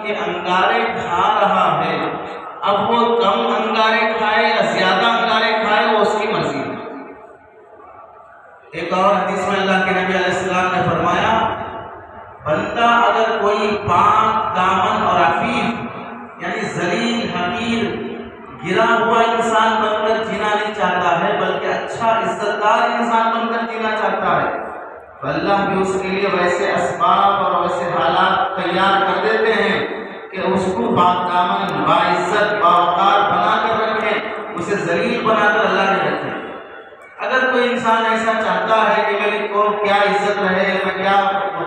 के अंगारे खा रहा है, अब वो कम अंगारे खाए या ज्यादा अंगारे खाए वो उसकी मर्जी है। एक और हदीस में अल्लाह के नबी अलैहिस्सलाम ने फरमाया, बंदा अगर कोई पाक दामन और अफीफ यानी जलील हकीर गिरा हुआ इंसान बनकर जीना नहीं चाहता है, बल्कि अच्छा इज्जतदार इंसान बनकर जीना चाहता है, तो अल्लाह भी उसके लिए वैसे असबाब और वैसे हालात तैयार कर देते हैं कि उसको बादामन बाइज्जत बावकार बनाकर रखे, उसे जलील बनाकर अल्लाह ने रखे। अगर कोई इंसान ऐसा चाहता है कि मेरी को क्या इज्जत रहे, मैं क्या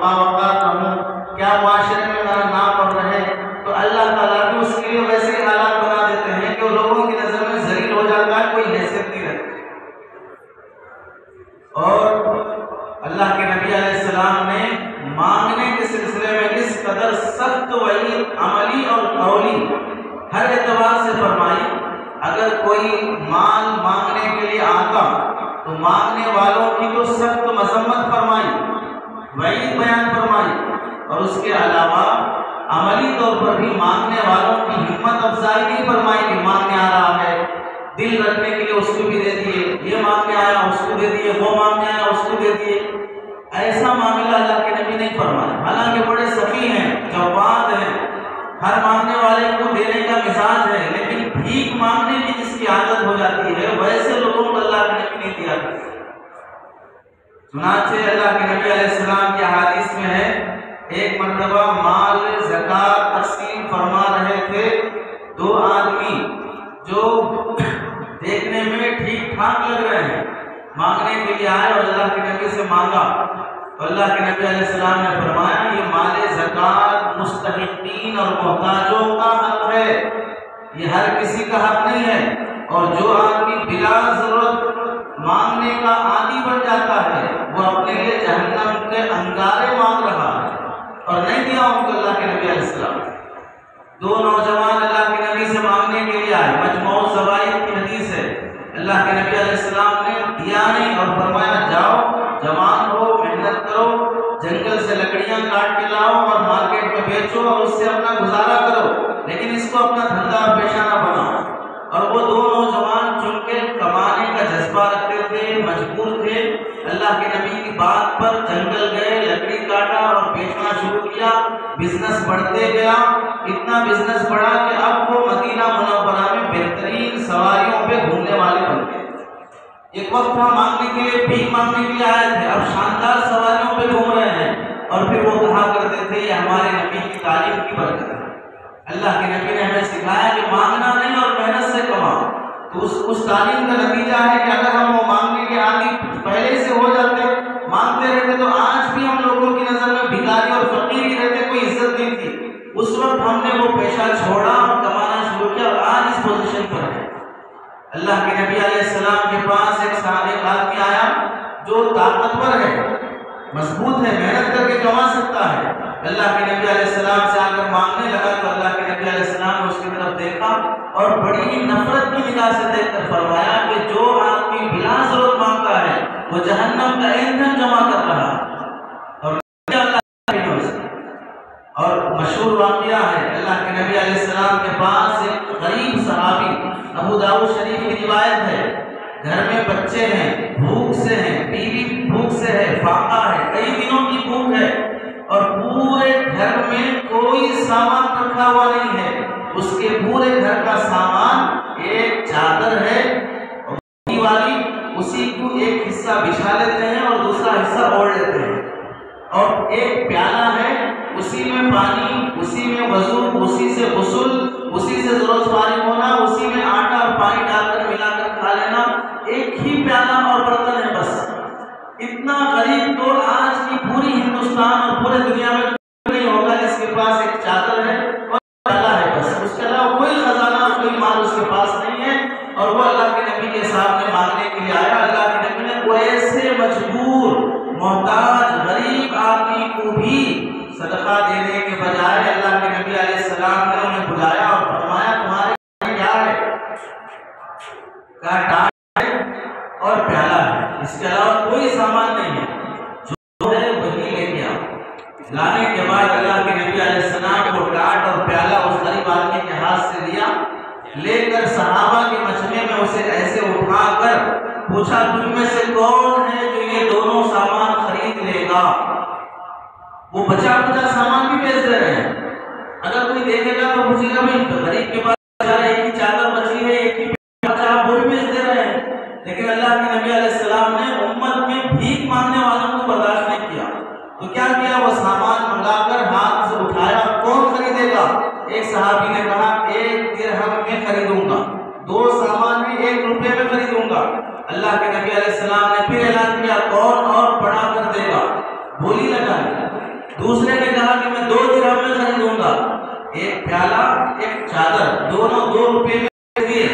बावकार रहूं, क्या मुआशरे में मेरा नाम और रहे, तो अल्लाह ताला भी उसके लिए वैसे हालात बना देते हैं कि लोगों की नजर में जलील हो जाता है, कोई हैसियत नहीं रहती। और अल्लाह के नबी अलैहिस्सलाम ने मांगने के सिलसिले में इस कदर सख्त वईद अमली और कौली हर एतबार से फरमाई। अगर कोई माल मांगने के लिए आता तो मांगने वालों की तो सख्त मजम्मत फरमाई, वईद बयान फरमाई, और उसके अलावा अमली तौर पर भी मांगने वालों की हिम्मत अफजाई नहीं फरमाई कि मांगने आ रहा है, दिल रखने के लिए उसको भी दे दिए, ये मांगने आया उसको दे दिए, वो मांगने आया उसको दे दिए। ऐसा मामला अल्लाह के नबी नहीं फरमाया। हालांकि बड़े सफी हैं, जवाब हैं, हर मांगने वाले को देने का मिजाज है, लेकिन भीख मांगने की जिसकी आदत हो जाती है वैसे लोगों को अल्लाह के नबी नहीं दिया। सुनाचे अल्लाह के नबी अलैहिस्सलाम की हदीस में है, एक मर्तबा माल ज़कात तक़सीम फरमा रहे थे, दो आदमी जो देखने में ठीक ठाक लग रहे हैं मांगने के लिए आए और अल्लाह के नबी से मांगा, तो अल्लाह के नबी अलैहिस्सलाम ने फरमाया, ये माल ज़कात मुस्तहिक़ीन और मोहताजों का हक है, ये हर किसी का हक नहीं है। और जो आदमी बिला जरूरत मांगने का आदी बन जाता है वो अपने लिए जहन्नम के अंगारे मांग रहा है, और नहीं दिया उनको अल्लाह के नबी अलैहिस्सलाम। दो नौजवान अल्लाह के नबी से मांगने के लिए आए, मजमू ज़वाइद की हदीस है, अल्लाह के नबी अलैहिस्सलाम ने दिया नहीं और फरमाया, जाओ जवान हो, मेहनत करो, जंगल से लकड़ियां काट के लाओ और मार्केट में बेचो और उससे अपना गुजारा करो, लेकिन इसको अपना धंधा पेशा ना बनाओ। और वो दो नौजवान चुनके कमाने का जज्बा रखते थे, मजबूर थे, अल्लाह के नबी की बात पर जंगल गए, लकड़ी काटा और बेचना शुरू किया। बिजनेस बढ़ते गया, इतना बिजनेस बढ़ा कि अब वो मदीना मुनव्वरा में बेहतरीन सवारियों पे घूमने वाले बन गए। एक वक्त हम मांगने के लिए, भीख मांगने के लिए आए थे, अब शानदार सवारियों पे घूम रहे हैं, और फिर वो कहा करते थे, ये हमारे नबी की तालीम की बरकत है। अल्लाह के नबी ने हमें सिखाया कि मांगना नहीं और मेहनत से कमाओ। तो उस तालीम का नतीजा है कि अगर हम वो मांगने के आदी पहले से हो जाते, मांगते रहते, तो आज भी हम लोगों की नजर में भिखारी और फकीर ही रहते, कोई इज्जत नहीं थी। उस वक्त हमने वो पेशा छोड़ा और कमाना शुरू किया और आज इस पोजीशन पर है। अल्लाह के नबी अलैहिस्सलाम के पास एक आदमी आया जो ताकतवर है, मजबूत है, मेहनत करके कमा सकता है। अल्लाह के नबी अलैहिस्सलाम से आकर मांगने लगा तो अल्लाह के नबी अलैहिस्सलाम ने उसकी तरफ देखा और बड़ी ही नफरत की निगाह से देखकर फरमाया कि जो आदमी बिना जरूरत मांगता है वो जहन्नम का ईंधन जमा कर रहा है। और मशहूर वाक़या है, अल्लाह के नबी अलैहिस्सलाम के पास एक गरीब सहाबी, अबू दाऊद शरीफ की रिवायत है, घर में बच्चे हैं, भूख से हैं, बीवी भूख से है, फाका है, कई दिनों की भूख है, और पूरे घर में कोई सामान रखा हुआ नहीं है। उसके पूरे घर का सामान एक चादर है वाली, उसी को एक हिस्सा बिछा लेते हैं और दूसरा हिस्सा ओढ़ लेते हैं, और एक प्याला है, उसी में पानी, उसी में वजू, उसी से गुस्ल, उसी से ज़रूरत फारिग होना, उसी में आटा और पानी डालकर मिलाकर खा लेना, एक ही प्याला और बर्तन है बस। इतना गरीब तो आज की पूरी हिंदुस्तान और पूरे दुनिया में नहीं होगा जिसके पास एक चादर है और प्याला है बस, उसके अलावा कोई खजाना, कोई माल उसके पास नहीं है। और वो अल्लाह के नबी के सामने मांगने के लिए आया। अल्लाह के नबी ने वो ऐसे मजबूर, मोहताज, गरीब आदमी को भी सदका देने के बजाय अल्लाह के नबी अलैहिस्सलाम ने उन्हें बुलाया और फरमाया, तुम्हारे क्या है? कहा और प्याला है, इसके अलावा कोई सामान नहीं है, जो है वही लेके आओ। लाने के बाद अल्लाह के नबी अलैहिस्सलाम को टाट और पूछा तुम में से कौन है जो ये दोनों सामान खरीद लेगा। वो बचा बचा सामान भी बेच दे रहे हैं। अगर कोई देखेगा तो पूछेगा भाई गरीब के पास एक ही चादर बची है, एक ही बचा, वो भी बेच दे रहे हैं। लेकिन अल्लाह के नबी अलैहिस्सलाम ने उम्मत में भीख मांगने वालों को बर्दाश्त नहीं किया, तो क्या किया, वो सामान मंगाकर हाथ से उठाया। कौन खरीदेगा? एक सहाबी ने कहा 1 दिरहम में खरीदूंगा, 2 सामान में 1 रुपये में खरीदूंगा। अल्लाह के नबी अलैहिस्सलाम ने फिर ऐलान किया कौन और बढ़ा कर देगा, बोली लगाई। दूसरे ने कहा कि मैं 2 दिरहम में खरीदूंगा, 1 प्याला 1 चादर, दोनों 2 रुपये में दिए।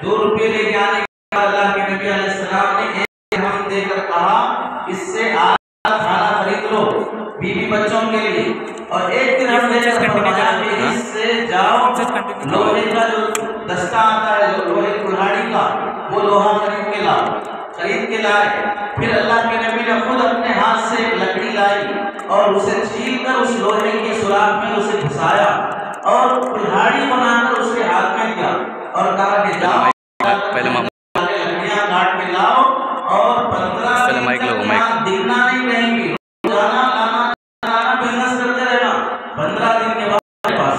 2 रुपये लेके आने के बाद अल्लाह के नबी अलैहिस्सलाम ने 1 दिरहम देकर कहा इससे खाना खरीद लो बीवी बच्चों के लिए, और 1 दिरहम देकर फरमाया कि इससे जाओ लोहे का जो दस्ता आता है, लोहे कुल्हाड़ी का, वो लोहा खरीद के लाओ। खरीद के लाए। फिर अल्लाह के नबी ने खुद अपने हाथ से एक लकड़ी लाई और उसे छील कर उस लोहे के सुराख में उसे घुसाया और कुल्हाड़ी बनाकर उसके हाथ में दिया और कहा कि जाओ लकड़ियां काट के लाओ और 15 दिन दिखना नहीं रहेंगी, रोजाना लाना बिजनेस करते रहना। 15 दिन के बाद पास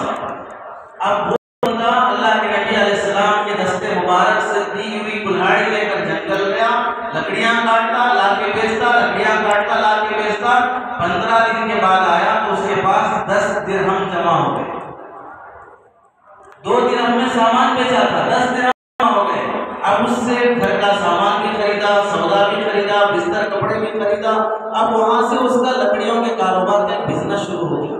अब वो बंदा अल्लाह के नबी अलैहिस्सलाम के दस्ते मुबारक से दी हुई कुल्हाड़ी लेकर जंगल गया, लकड़ियां काटता लाके बेचता, लकड़ियां काटता लाके बेचता। 15 दिन के बाद आया तो उसके पास 10 दिरहम जमा हो गए। 2 दिरहम में सामान बेचा था, 10 दिरहम जमा हो गए। अब उससे घर का सामान भी खरीदा, सौदा भी खरीदा, बिस्तर कपड़े भी खरीदा। अब वहां से उसका लकड़ियों के कारोबार का बिजनेस शुरू हो गया।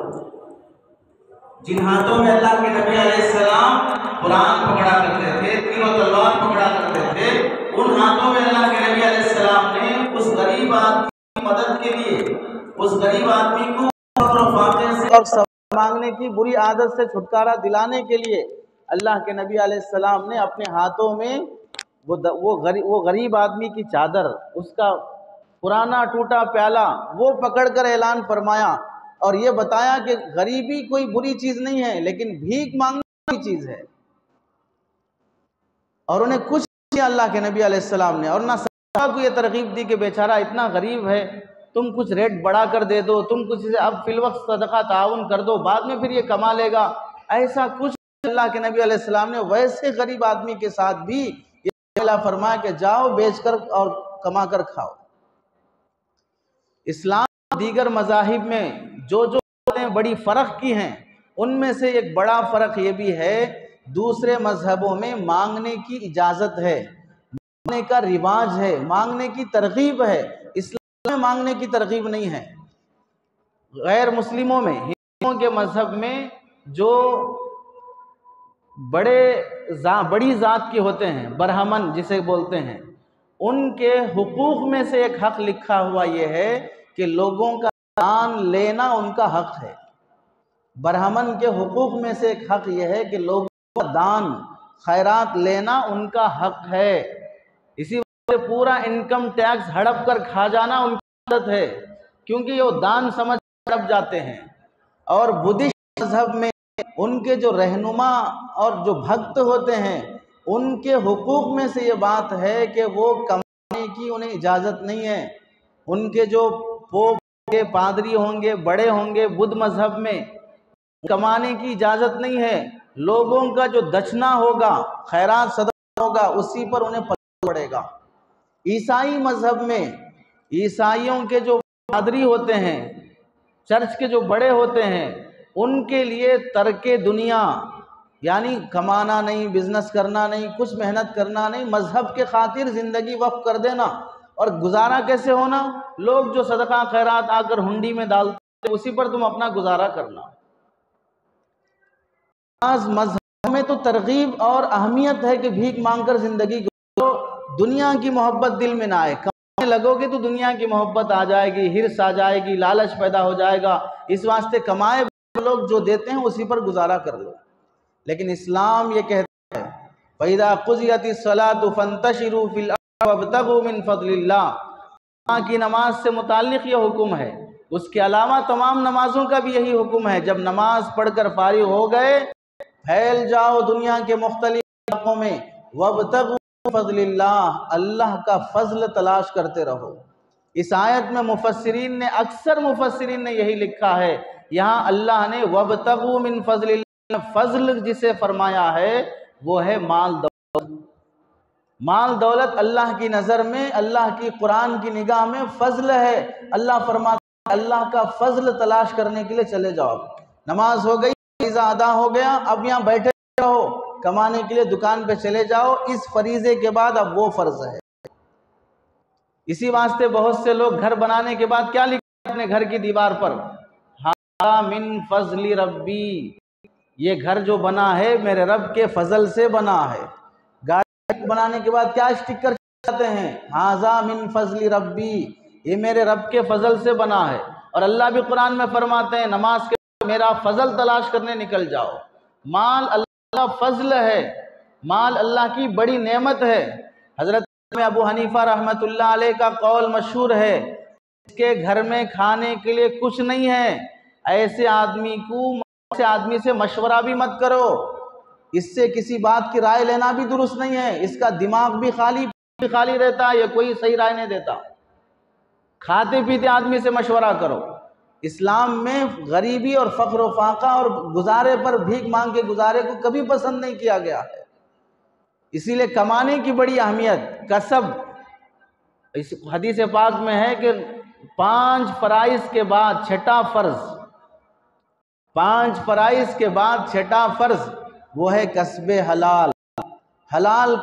जिन हाथों में अल्लाह के नबी अलैहिस्सलाम कुरान पकड़ा करते थे, तीर और तलवार पकड़ा करते थे, उन हाथों में अल्लाह के नबी अलैहिस्सलाम ने उस गरीब आदमी की मदद के लिए, उस गरीब आदमी को और सब मांगने की बुरी आदत से छुटकारा दिलाने के लिए अल्लाह के नबी अलैहिस्सलाम ने अपने हाथों में वो गरीब आदमी की चादर, उसका पुराना टूटा प्याला, वो पकड़कर ऐलान फरमाया और ये बताया कि गरीबी कोई बुरी चीज़ नहीं है, लेकिन भीख मांगने की चीज़ है। और उन्हें कुछ किया अल्लाह के नबी अलैहिस्सलाम ने, और ना सहाबा को ये तरगीब दी कि बेचारा इतना गरीब है, तुम कुछ रेट बढ़ा कर दे दो, तुम कुछ इसे अब फिलवक्त सदका ताउन कर दो, बाद में फिर ये कमा लेगा। ऐसा कुछ अल्लाह के नबी अलैहिस्सलाम ने वैसे गरीब आदमी के साथ भी ये फरमाया कि जाओ बेचकर और कमा कर खाओ। इस्लाम दीगर मज़ाहिब में जो बड़ी फ़र्क की हैं, उनमें से एक बड़ा फ़र्क ये भी है, दूसरे मजहबों में मांगने की इजाज़त है, मांगने का रिवाज है, मांगने की तरगीब है। इस्लाम में मांगने की तरगीब नहीं है। गैर मुस्लिमों में, हिंदुओं के मजहब में जो बड़ी ज़ात के होते हैं, ब्राह्मण जिसे बोलते हैं, उनके हुकूक में से एक हक लिखा हुआ ये है कि लोगों का दान लेना उनका हक है। ब्राह्मण के हुकूक में से एक हक यह है कि लोगों का दान खैरात लेना उनका हक है। इसी वजह से पूरा इनकम टैक्स हड़प कर खा जाना उनकी आदत है, क्योंकि वो दान समझ हड़प जाते हैं। और बुद्धिस्ट मजहब में उनके जो रहनुमा और जो भक्त होते हैं, उनके हुकूक में से ये बात है कि वो कमाने की उन्हें इजाज़त नहीं है। उनके जो पोप होंगे, पादरी होंगे, बड़े होंगे बुद्ध मजहब में, कमाने की इजाज़त नहीं है। लोगों का जो दक्षिणा होगा, खैरात सदका होगा, उसी पर उन्हें फल पड़ेगा। ईसाई मजहब में ईसाइयों के जो पादरी होते हैं, चर्च के जो बड़े होते हैं, उनके लिए तर्के दुनिया, यानी कमाना नहीं, बिजनेस करना नहीं, कुछ मेहनत करना नहीं, मजहब के खातिर ज़िंदगी वक्फ कर देना। और गुजारा कैसे होना? लोग जो सदका खैरात आकर हुंडी में डालते, उसी पर तुम अपना गुजारा करना। आज मजहब में तो तरगीब और अहमियत है कि भीख मांगकर ज़िंदगी गुजारो, दुनिया की मोहब्बत दिल में ना आए। कमाने लगोगे तो दुनिया की मोहब्बत आ जाएगी, हिर्स आ जाएगी, लालच पैदा हो जाएगा। इस वास्ते कमाए लोग जो देते हैं उसी पर गुजारा कर लो। लेकिन इस्लाम ये कहता है, फ़इज़ा क़ुज़ियतिस सलातु फ़ंतशिरू फ़िल अर्ज़ि वब्तगू मिन फ़ज़लिल्लाह की नमाज से मुताल्लिक़ ये हुक्म है। उसके अलावा तमाम नमाज़ों का भी यही हुक्म है। जब नमाज पढ़कर फारिग हो गए, फैल जाओ दुनिया के मुख्तलिफ इलाक़ों में, वब्तगू फज़लिल्लाह, अल्लाह का फजल तलाश करते रहो। इस आयत में मुफस्सिरीन ने, अक्सर मुफस्सिरीन ने यही लिखा है, यहाँ अल्लाह ने वब्तगू मिन फज़लिल्लाह, फजल जिसे फरमाया है वो है माल दौलत। माल दौलत अल्लाह की नज़र में, अल्लाह की कुरान की निगाह में फजल है। अल्लाह फरमाता है अल्लाह का फजल तलाश करने के लिए चले जाओ। नमाज हो गई, फरीज़ा अदा हो गया, अब यहाँ बैठे रहो, कमाने के लिए दुकान पे चले जाओ। इस फरीजे के बाद अब वो फर्ज है। इसी वास्ते बहुत से लोग घर बनाने के बाद क्या लिखते हैं अपने घर की दीवार पर, हाज़ा मिन फज़ली रब्बी, ये घर जो बना है मेरे रब के फजल से बना है। गाड़ी बनाने के बाद क्या स्टिकर लगाते हैं, हाज़ा मिन फज़ली रब्बी, ये मेरे रब के फजल से बना है। और अल्लाह भी कुरान में फरमाते हैं नमाज के मेरा फजल तलाश करने निकल जाओ। माल अल्लाह का फजल है, माल अल्लाह की बड़ी नेमत है। हजरत अबू हनीफा रहमतुल्लाह अलैह का कौल मशहूर है, इसके घर में खाने के लिए कुछ नहीं है, ऐसे आदमी से मशवरा भी मत करो, इससे किसी बात की राय लेना भी दुरुस्त नहीं है, इसका दिमाग भी खाली रहता है, ये कोई सही राय नहीं देता। खाते पीते आदमी से मशवरा करो। इस्लाम में गरीबी और फ़क्र व फाका और गुजारे पर भीख मांग के गुजारे को कभी पसंद नहीं किया गया है। इसीलिए कमाने की बड़ी अहमियत, कसब, इस हदीस पाक में है कि 5 फराइज के बाद छठा फर्ज, 5 फराइज के बाद छठा फर्ज वो है कसबे हलाल। हलाल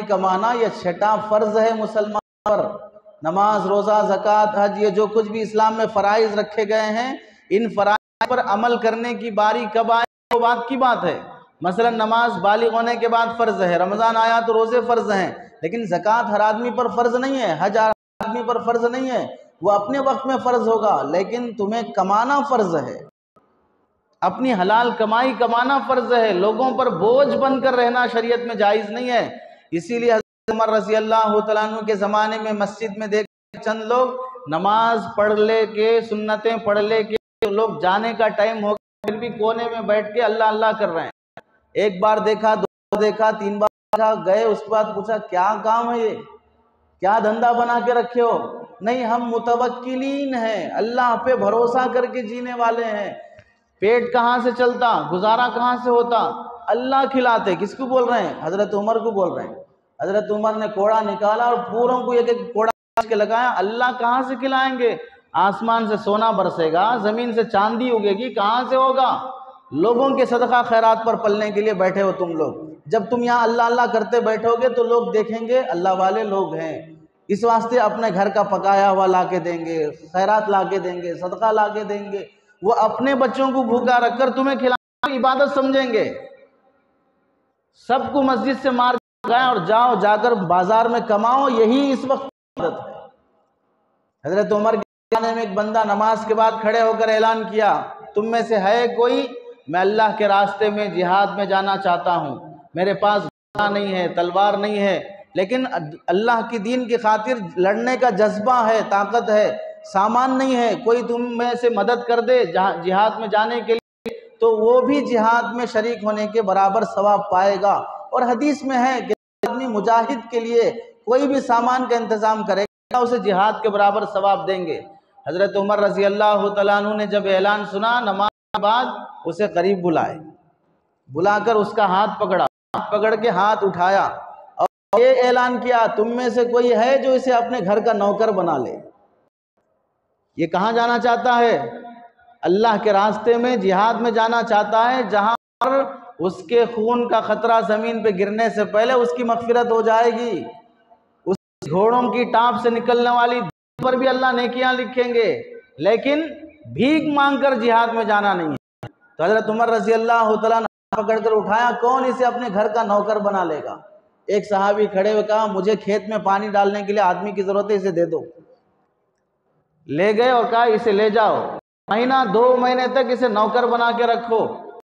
कमाना यह छठा फर्ज है मुसलमान पर। नमाज, रोज़ा, ज़कात, हज, ये जो कुछ भी इस्लाम में फ़राइज़ रखे गए हैं, इन फ़राइज़ पर अमल करने की बारी कब आए वो बात की बात है। मसलन नमाज बालिग होने के बाद फ़र्ज़ है, रमज़ान आया तो रोज़े फ़र्ज़ हैं, लेकिन ज़कात हर आदमी पर फ़र्ज़ नहीं है, हज हर आदमी पर फ़र्ज़ नहीं है, वो अपने वक्त में फ़र्ज़ होगा, लेकिन तुम्हें कमाना फ़र्ज़ है, अपनी हलाल कमाई कमाना फ़र्ज़ है। लोगों पर बोझ बनकर रहना शरीयत में जायज़ नहीं है। इसीलिए हज़रत उमर रज़ी अल्लाह तआला अन्हु के ज़माने में मस्जिद में देख चंद लोग नमाज पढ़ ले के, सुन्नतें पढ़ ले के, लोग जाने का टाइम हो गया फिर भी कोने में बैठ के अल्लाह अल्लाह कर रहे हैं। एक बार देखा, 2 बार देखा, 3 बार देखा, गए, उसके बाद पूछा क्या काम है ये, क्या धंधा बना के रखे हो? नहीं, हम मुतवक्किलीन हैं, अल्लाह पे भरोसा करके जीने वाले हैं। पेट कहाँ से चलता, गुजारा कहाँ से होता, अल्लाह खिलाते। किसको बोल रहे हैं? हजरत उमर को बोल रहे हैं। हजरत उमर ने कोड़ा निकाला और पूरों को एक एक कोड़ा के लगाया। अल्लाह कहाँ से खिलाएंगे? आसमान से सोना बरसेगा, जमीन से चांदी उगेगी, कहाँ से होगा? लोगों के सदका खैरात पर पलने के लिए बैठे हो तुम लोग। जब तुम यहाँ अल्लाह अल्लाह करते बैठोगे तो लोग देखेंगे अल्लाह वाले लोग हैं, इस वास्ते अपने घर का पकाया हुआ ला के देंगे, खैरात ला के देंगे, सदका ला के देंगे। वो अपने बच्चों को भूखा रखकर तुम्हें खिलाना इबादत समझेंगे। सबको मस्जिद से मार गए और जाओ जाकर बाजार में कमाओ, यही इस वक्त इबादत है। हजरत उमर के ज़माने में एक बंदा नमाज के बाद खड़े होकर ऐलान किया, तुम में से है कोई, मैं अल्लाह के रास्ते में जिहाद में जाना चाहता हूँ, मेरे पास घोड़ा नहीं है, तलवार नहीं है, लेकिन अल्लाह की दीन की खातिर लड़ने का जज्बा है, ताकत है, सामान नहीं है, कोई तुम में से मदद कर दे जिहाद में जाने के लिए, तो वो भी जिहाद में शरीक होने के बराबर सवाब पाएगा। और हदीस में है कि आदमी मुजाहिद के लिए कोई भी सामान का इंतज़ाम करेगा उसे जिहाद के बराबर सवाब देंगे। हज़रत उमर रज़ी अल्लाह तआला अन्हु ने जब ऐलान सुना, नमाज के बाद उसे करीब बुलाए, बुलाकर उसका हाथ पकड़ा, पकड़ के हाथ उठाया और ये ऐलान किया, तुम में से कोई है जो इसे अपने घर का नौकर बना ले? ये कहाँ जाना चाहता है? अल्लाह के रास्ते में जिहाद में जाना चाहता है, जहाँ पर उसके खून का खतरा ज़मीन पे गिरने से पहले उसकी मग़फ़िरत हो जाएगी। उस घोड़ों की टाप से निकलने वाली पर भी अल्लाह नेकियां लिखेंगे, लेकिन भीख मांगकर जिहाद में जाना नहीं है। तो हज़रत उमर रज़ी अल्लाह तआला अन्हु पकड़ कर उठाया, कौन इसे अपने घर का नौकर बना लेगा? एक सहाबी खड़े हुए कहा, मुझे खेत में पानी डालने के लिए आदमी की ज़रूरत है, इसे दे दो। ले गए और कहा इसे ले जाओ, महीना 2 महीने तक इसे नौकर बना के रखो,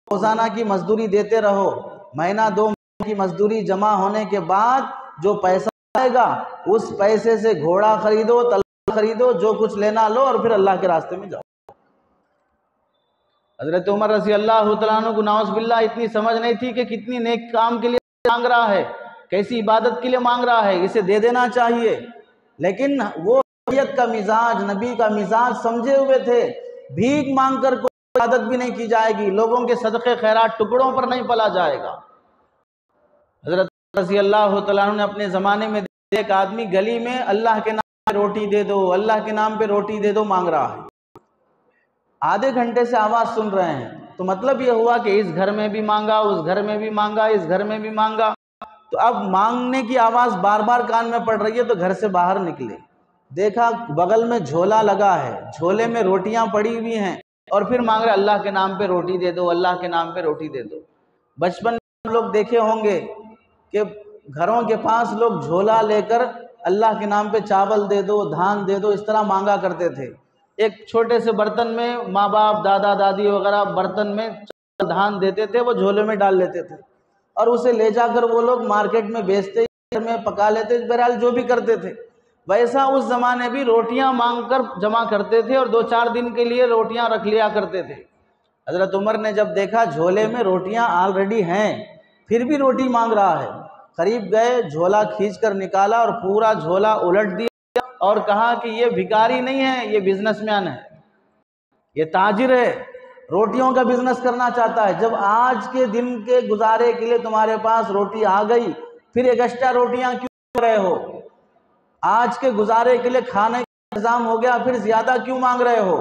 रोज़ाना की मजदूरी देते रहो, महीना 2 महीने की मजदूरी जमा होने के बाद जो पैसा आएगा उस पैसे से घोड़ा खरीदो, तलवार खरीदो, जो कुछ लेना लो और फिर अल्लाह के रास्ते में जाओ। हज़रत उमर रज़ी अल्लाह तआला अन्हु को नाउज़ बिल्लाह इतनी समझ नहीं थी कि कितनी नेक काम के लिए मांग रहा है, कैसी इबादत के लिए मांग रहा है, इसे दे देना चाहिए। लेकिन वो शरीयत का मिजाज, नबी का मिजाज समझे हुए थे। भीख मांगकर कोई इबादत भी नहीं की जाएगी, लोगों के सदक़े खैरात टुकड़ों पर नहीं पला जाएगा। हज़रत रज़ी अल्लाह तआला अन्हु ने अपने ज़माने में एक आदमी गली में अल्लाह के नाम पे रोटी दे दो, अल्लाह के नाम पे रोटी दे दो मांग रहा है। आधे घंटे से आवाज़ सुन रहे हैं, तो मतलब ये हुआ कि इस घर में भी मांगा, उस घर में भी मांगा, इस घर में भी मांगा। तो अब मांगने की आवाज़ बार बार कान में पड़ रही है, तो घर से बाहर निकले, देखा बगल में झोला लगा है, झोले में रोटियां पड़ी हुई हैं, और फिर मांग रहे अल्लाह के नाम पे रोटी दे दो, अल्लाह के नाम पे रोटी दे दो। बचपन में लोग देखे होंगे कि घरों के पास लोग झोला लेकर अल्लाह के नाम पे चावल दे दो, धान दे दो, इस तरह मांगा करते थे। एक छोटे से बर्तन में माँ बाप, दादा दादी वगैरह बर्तन में धान देते थे, वो झोले में डाल लेते थे, और उसे ले जाकर वो लोग मार्केट में बेचते, घर में पका लेते, बहरहाल जो भी करते थे। वैसा उस ज़माने भी रोटियां मांगकर जमा करते थे, और 2-4 दिन के लिए रोटियां रख लिया करते थे। हज़रत उमर ने जब देखा झोले में रोटियां ऑलरेडी हैं, फिर भी रोटी मांग रहा है, करीब गए, झोला खींचकर निकाला और पूरा झोला उलट दिया और कहा कि ये भिखारी नहीं है, ये बिजनेसमैन है, ये ताजिर है, रोटियों का बिजनेस करना चाहता है। जब आज के दिन के गुजारे के लिए तुम्हारे पास रोटी आ गई, फिर एक एक्स्ट्रा रोटियां क्यों मांग रहे हो? आज के गुजारे के लिए खाने का इंतजाम हो गया, फिर ज्यादा क्यों मांग रहे हो?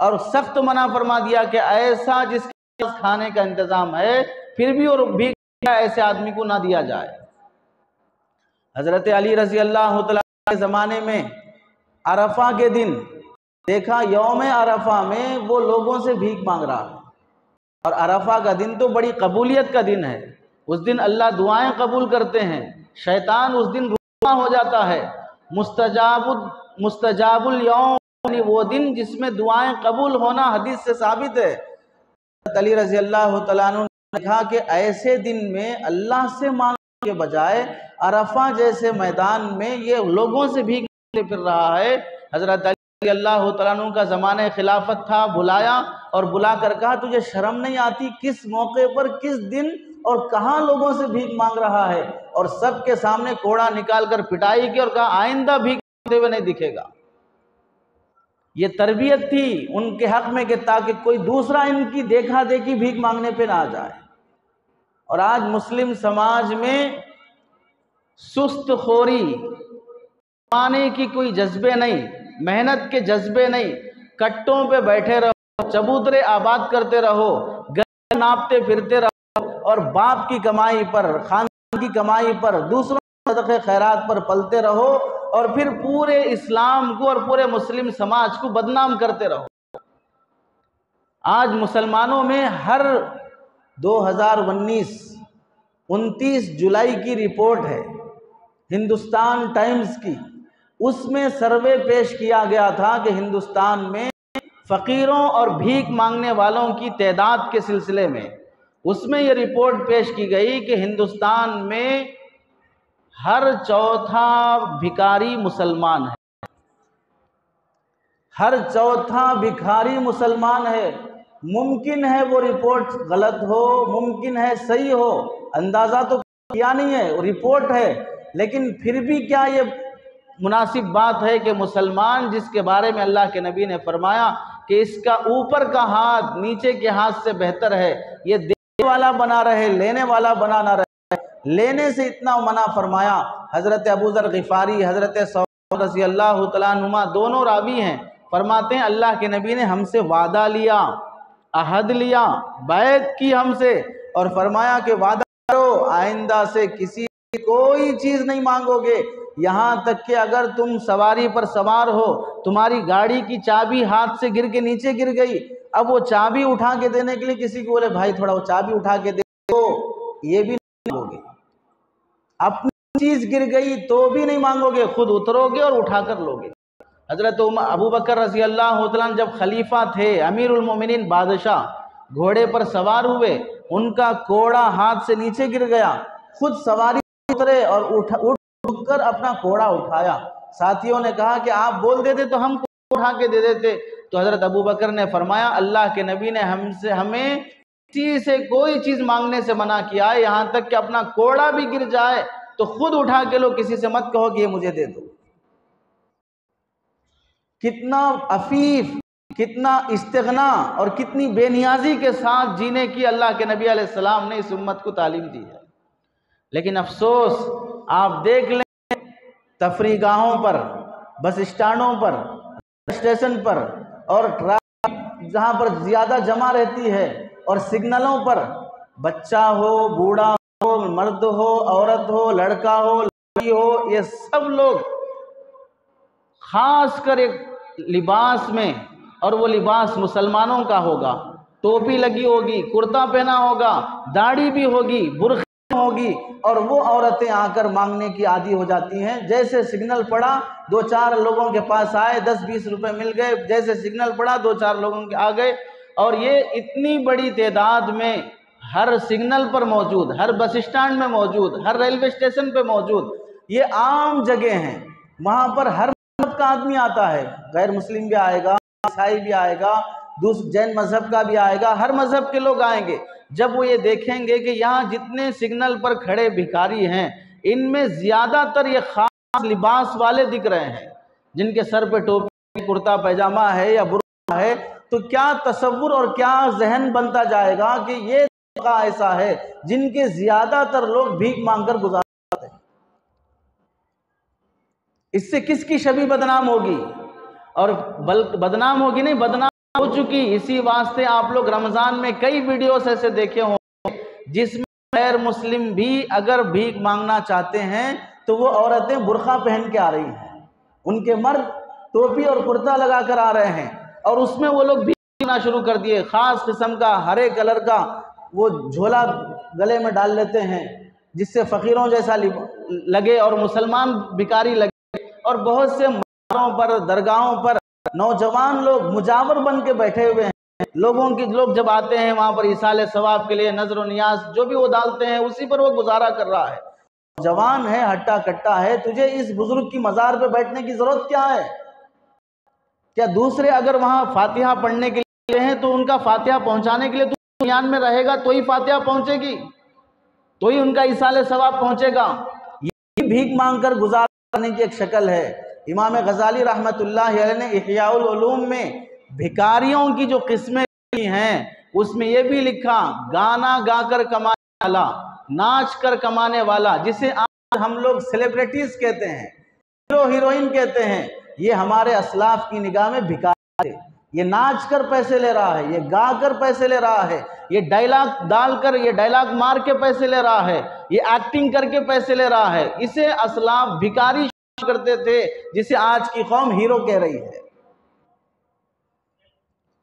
और सख्त मना फरमा दिया कि ऐसा जिसके पास खाने का इंतजाम है फिर भी और भीख ऐसे आदमी को ना दिया जाए। हजरत अली रजी अल्लाह तआला के ज़माने में अरफा के दिन देखा, यौम अरफा में वो लोगों से भीख मांग रहा है। और अरफा का दिन तो बड़ी कबूलियत का दिन है, उस दिन अल्लाह दुआएं कबूल करते हैं, शैतान उस दिन रुआ हो जाता है। मुस्तजाबुल यौम, वो दिन जिसमें दुआएं कबूल होना हदीस से साबित है। अली रजी अल्लाह तआला अन्हु ने कहा कि ऐसे दिन में अल्लाह से मांगने के बजाय अरफा जैसे मैदान में ये लोगों से भीख फिर रहा है। हजरत अली अल्लाह तआला अन्हु का ज़माने खिलाफत था, बुलाया और बुलाकर कहा तुझे शर्म नहीं आती, किस मौके पर, किस दिन और कहाँ लोगों से भीख मांग रहा है? और सबके सामने कोड़ा निकाल कर पिटाई की और कहा आइंदा भीख मांगते हुए नहीं दिखेगा। ये तरबियत थी उनके हक में कि ताकि कोई दूसरा इनकी देखा देखी भीख मांगने पे ना आ जाए। और आज मुस्लिम समाज में सुस्त खोरी, कमाने की कोई जज्बे नहीं, मेहनत के जज्बे नहीं, कट्टों पे बैठे रहो, चबूतरे आबाद करते रहो, घर नापते फिरते रहो और बाप की कमाई पर, खानदान की कमाई पर, दूसरों के सदक़े खैरात पर पलते रहो और फिर पूरे इस्लाम को और पूरे मुस्लिम समाज को बदनाम करते रहो। आज मुसलमानों में हर 29 जुलाई की रिपोर्ट है हिंदुस्तान टाइम्स की, उसमें सर्वे पेश किया गया था कि हिंदुस्तान में फ़कीरों और भीख मांगने वालों की तादाद के सिलसिले में, उसमें यह रिपोर्ट पेश की गई कि हिंदुस्तान में हर चौथा भिखारी मुसलमान है, हर चौथा भिखारी मुसलमान है। मुमकिन है वो रिपोर्ट गलत हो, मुमकिन है सही हो, अंदाज़ा तो किया नहीं है, रिपोर्ट है, लेकिन फिर भी क्या ये मुनासिब बात है कि मुसलमान जिसके बारे में अल्लाह के नबी ने फरमाया कि इसका ऊपर का हाथ नीचे के हाथ से बेहतर है, ये देने वाला बना रहे, लेने वाला बना ना रहे, लेने से इतना मना फरमाया। हज़रत अबू ज़र ग़िफ़ारी, हज़रत सऊद रज़ी अल्लाह तआला अन्हुमा दोनों रावी हैं, फरमाते हैं अल्लाह के नबी ने हमसे वादा लिया, अहद लिया, बैत की हमसे और फरमाया कि वादा करो आइंदा से किसी कोई चीज़ नहीं मांगोगे, यहाँ तक कि अगर तुम सवारी पर सवार हो, तुम्हारी गाड़ी की चाबी हाथ से गिर के नीचे गिर गई, अब वो चाबी उठा के देने के लिए किसी को बोले भाई थोड़ा वो चाबी उठा के दे दो, ये भी नहीं मांगोगे। अपनी चीज़ गिर गई तो भी नहीं मांगोगे, खुद उतरोगे और उठा कर लोगे। हज़रत अबू बकर रज़ी अल्लाह तआला जब खलीफा थे, अमीरुल मोमिनीन बादशाह, घोड़े पर सवार हुए, उनका कोड़ा हाथ से नीचे गिर गया, खुद सवारी उतरे और उठकर अपना कोड़ा उठाया। साथियों ने कहा कि आप बोल देते तो हम उठा के दे देते। तो हज़रत अबू बकर ने फरमाया अल्लाह के नबी ने हमें किसी से कोई चीज़ मांगने से मना किया है, यहाँ तक कि अपना कोड़ा भी गिर जाए तो खुद उठा के लो, किसी से मत कहो कि ये मुझे दे दो। कितना अफीफ, कितना इस्तिग़ना और कितनी बेनियाजी के साथ जीने की अल्लाह के नबी अलैहिस्सलाम ने इस उम्मत को तालीम दी है। लेकिन अफसोस, आप देख लें तफरीगाहों पर, बस स्टैंडों पर, स्टेशन पर और ट्रैफिक जहाँ पर ज़्यादा जमा रहती है और सिग्नलों पर, बच्चा हो, बूढ़ा हो, मर्द हो, औरत हो, लड़का हो, लड़की हो, ये सब लोग खास कर एक लिबास में, और वो लिबास मुसलमानों का होगा, टोपी लगी होगी, कुर्ता पहना होगा, दाढ़ी भी होगी, बुर्खा होगी, और वो औरतें आकर मांगने की आदी हो जाती हैं। जैसे सिग्नल पड़ा, दो चार लोगों के पास आए, 10-20 रुपए मिल गए, जैसे सिग्नल पड़ा 2-4 लोगों के आ गए, और ये इतनी बड़ी तादाद में हर सिग्नल पर मौजूद, हर बस स्टैंड में मौजूद, हर रेलवे स्टेशन पे मौजूद, ये आम जगह हैं। वहाँ पर हर मजहब का आदमी आता है, गैर मुस्लिम भी आएगा, ईसाई भी आएगा, दूसरे जैन मजहब का भी आएगा, हर मजहब के लोग आएंगे। जब वो ये देखेंगे कि यहाँ जितने सिग्नल पर खड़े भिखारी हैं, इनमें ज़्यादातर ये खास लिबास वाले दिख रहे हैं, जिनके सर पे टोपी, कुर्ता पैजामा है या बुर्का है, तो क्या तसव्वुर और क्या जहन बनता जाएगा कि ये ऐसा है जिनके ज़्यादातर लोग भीख मांगकर गुजारते हैं। इससे किसकी छवि बदनाम होगी? और बदनाम होगी नहीं, बदनाम हो चुकी। इसी वास्ते आप लोग रमज़ान में कई वीडियोस ऐसे देखे होंगे जिसमें गैर मुस्लिम भी अगर भीख मांगना चाहते हैं तो वो औरतें बुर्का पहन के आ रही हैं, उनके मर्द टोपी और कुर्ता लगा कर आ रहे हैं, और उसमें वो लोग भीख मांगना शुरू कर दिए। ख़ास किस्म का हरे कलर का वो झोला गले में डाल लेते हैं जिससे फ़कीरों जैसा लगे और मुसलमान भिखारी लगे, और बहुत से मज़ारों पर, दरगाहों पर नौजवान लोग मुजावर बन के बैठे हुए हैं। लोग जब आते हैं वहाँ पर इसाले सवाब के लिए नजर और नियाज जो भी वो डालते हैं, उसी पर वो गुजारा कर रहा है। जवान है, हट्टा कट्टा है, तुझे इस बुजुर्ग की मज़ार पे बैठने की जरूरत क्या है? क्या दूसरे अगर वहाँ फातिहा पढ़ने के लिए हैं तो उनका फातिहा पहुँचाने के लिए तू ईमान में रहेगा तो ही फातिहा पहुँचेगी, तो ही उनका इसाले सवाब पहुँचेगा। ये भीख मांग कर गुजारा करने की एक शक्ल है। इमाम गजाली रहमतुल्लाह अलैह ने इहयाउल उलूम में भिखारियों की जो किस्में हैं उसमें यह भी लिखा, गाना गाकर कमाने वाला, नाच कर कमाने वाला, जिसे आज हम लोग सेलिब्रिटीज कहते हैं, हीरो हीरोइन कहते हैं, ये हमारे असलाफ की निगाह में भिखारी है। ये नाच कर पैसे ले रहा है, ये गा कर पैसे ले रहा है, ये डायलॉग डालकर, ये डायलॉग मार के पैसे ले रहा है, ये एक्टिंग करके पैसे ले रहा है। इसे असलाफ भिखारी करते थे, जिसे आज की कौम हीरो कह रही है।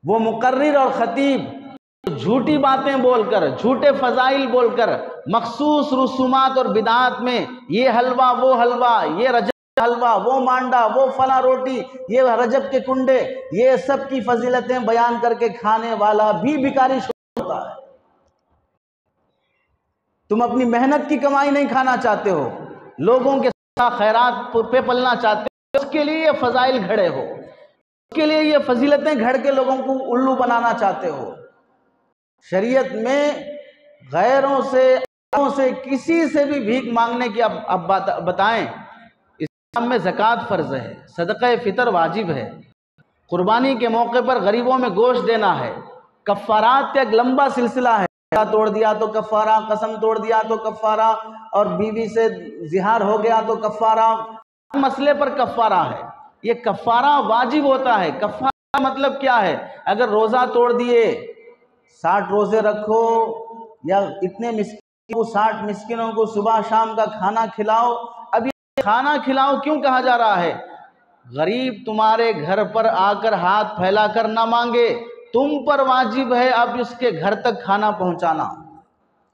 वो मुकर्रिर और खतीब झूठी बातें बोलकर, झूठे फजाइल बोलकर, मखसूस रसूमात और बिदात में ये हलवा, वो हलवा, ये रजब हलवा, वो मांडा, वो फला रोटी, ये रजब के कुंडे, ये सब की फजीलतें बयान करके खाने वाला भी भिखारी होता है। तुम अपनी मेहनत की कमाई नहीं खाना चाहते हो, लोगों के खैरात पे पलना चाहते हो, उसके लिए ये फजाइल घड़े हो, उसके लिए ये फजीलतें घड़ के लोगों को उल्लू बनाना चाहते हो। शरीयत में गैरों से किसी से भी भीख मांगने की अब बताएं। इस्लाम में ज़कात फ़र्ज़ है, सदक़े फ़ितर वाजिब है, कुर्बानी के मौके पर गरीबों में गोश्त देना है, कफ़ारात का एक लंबा सिलसिला है, तोड़ दिया तो कफ़ारा, कसम तोड़ दिया तो कफ़ारा, और बीवी से ज़िहार हो गया तो कफ़ारा, मसले पर कफ़ारा है। ये कफ़ारा वाजिब होता है। कफ़ारा मतलब क्या है? अगर रोज़ा तोड़ दिए, 60 रोज़े रखो, या इतने मिस्किन को 60 मिस्किनों को सुबह शाम का खाना खिलाओ। अब ये खाना खिलाओ क्यों कहा जा रहा है? गरीब तुम्हारे घर पर आकर हाथ फैला कर ना मांगे, तुम पर वाजिब है अब उसके घर तक खाना पहुंचाना।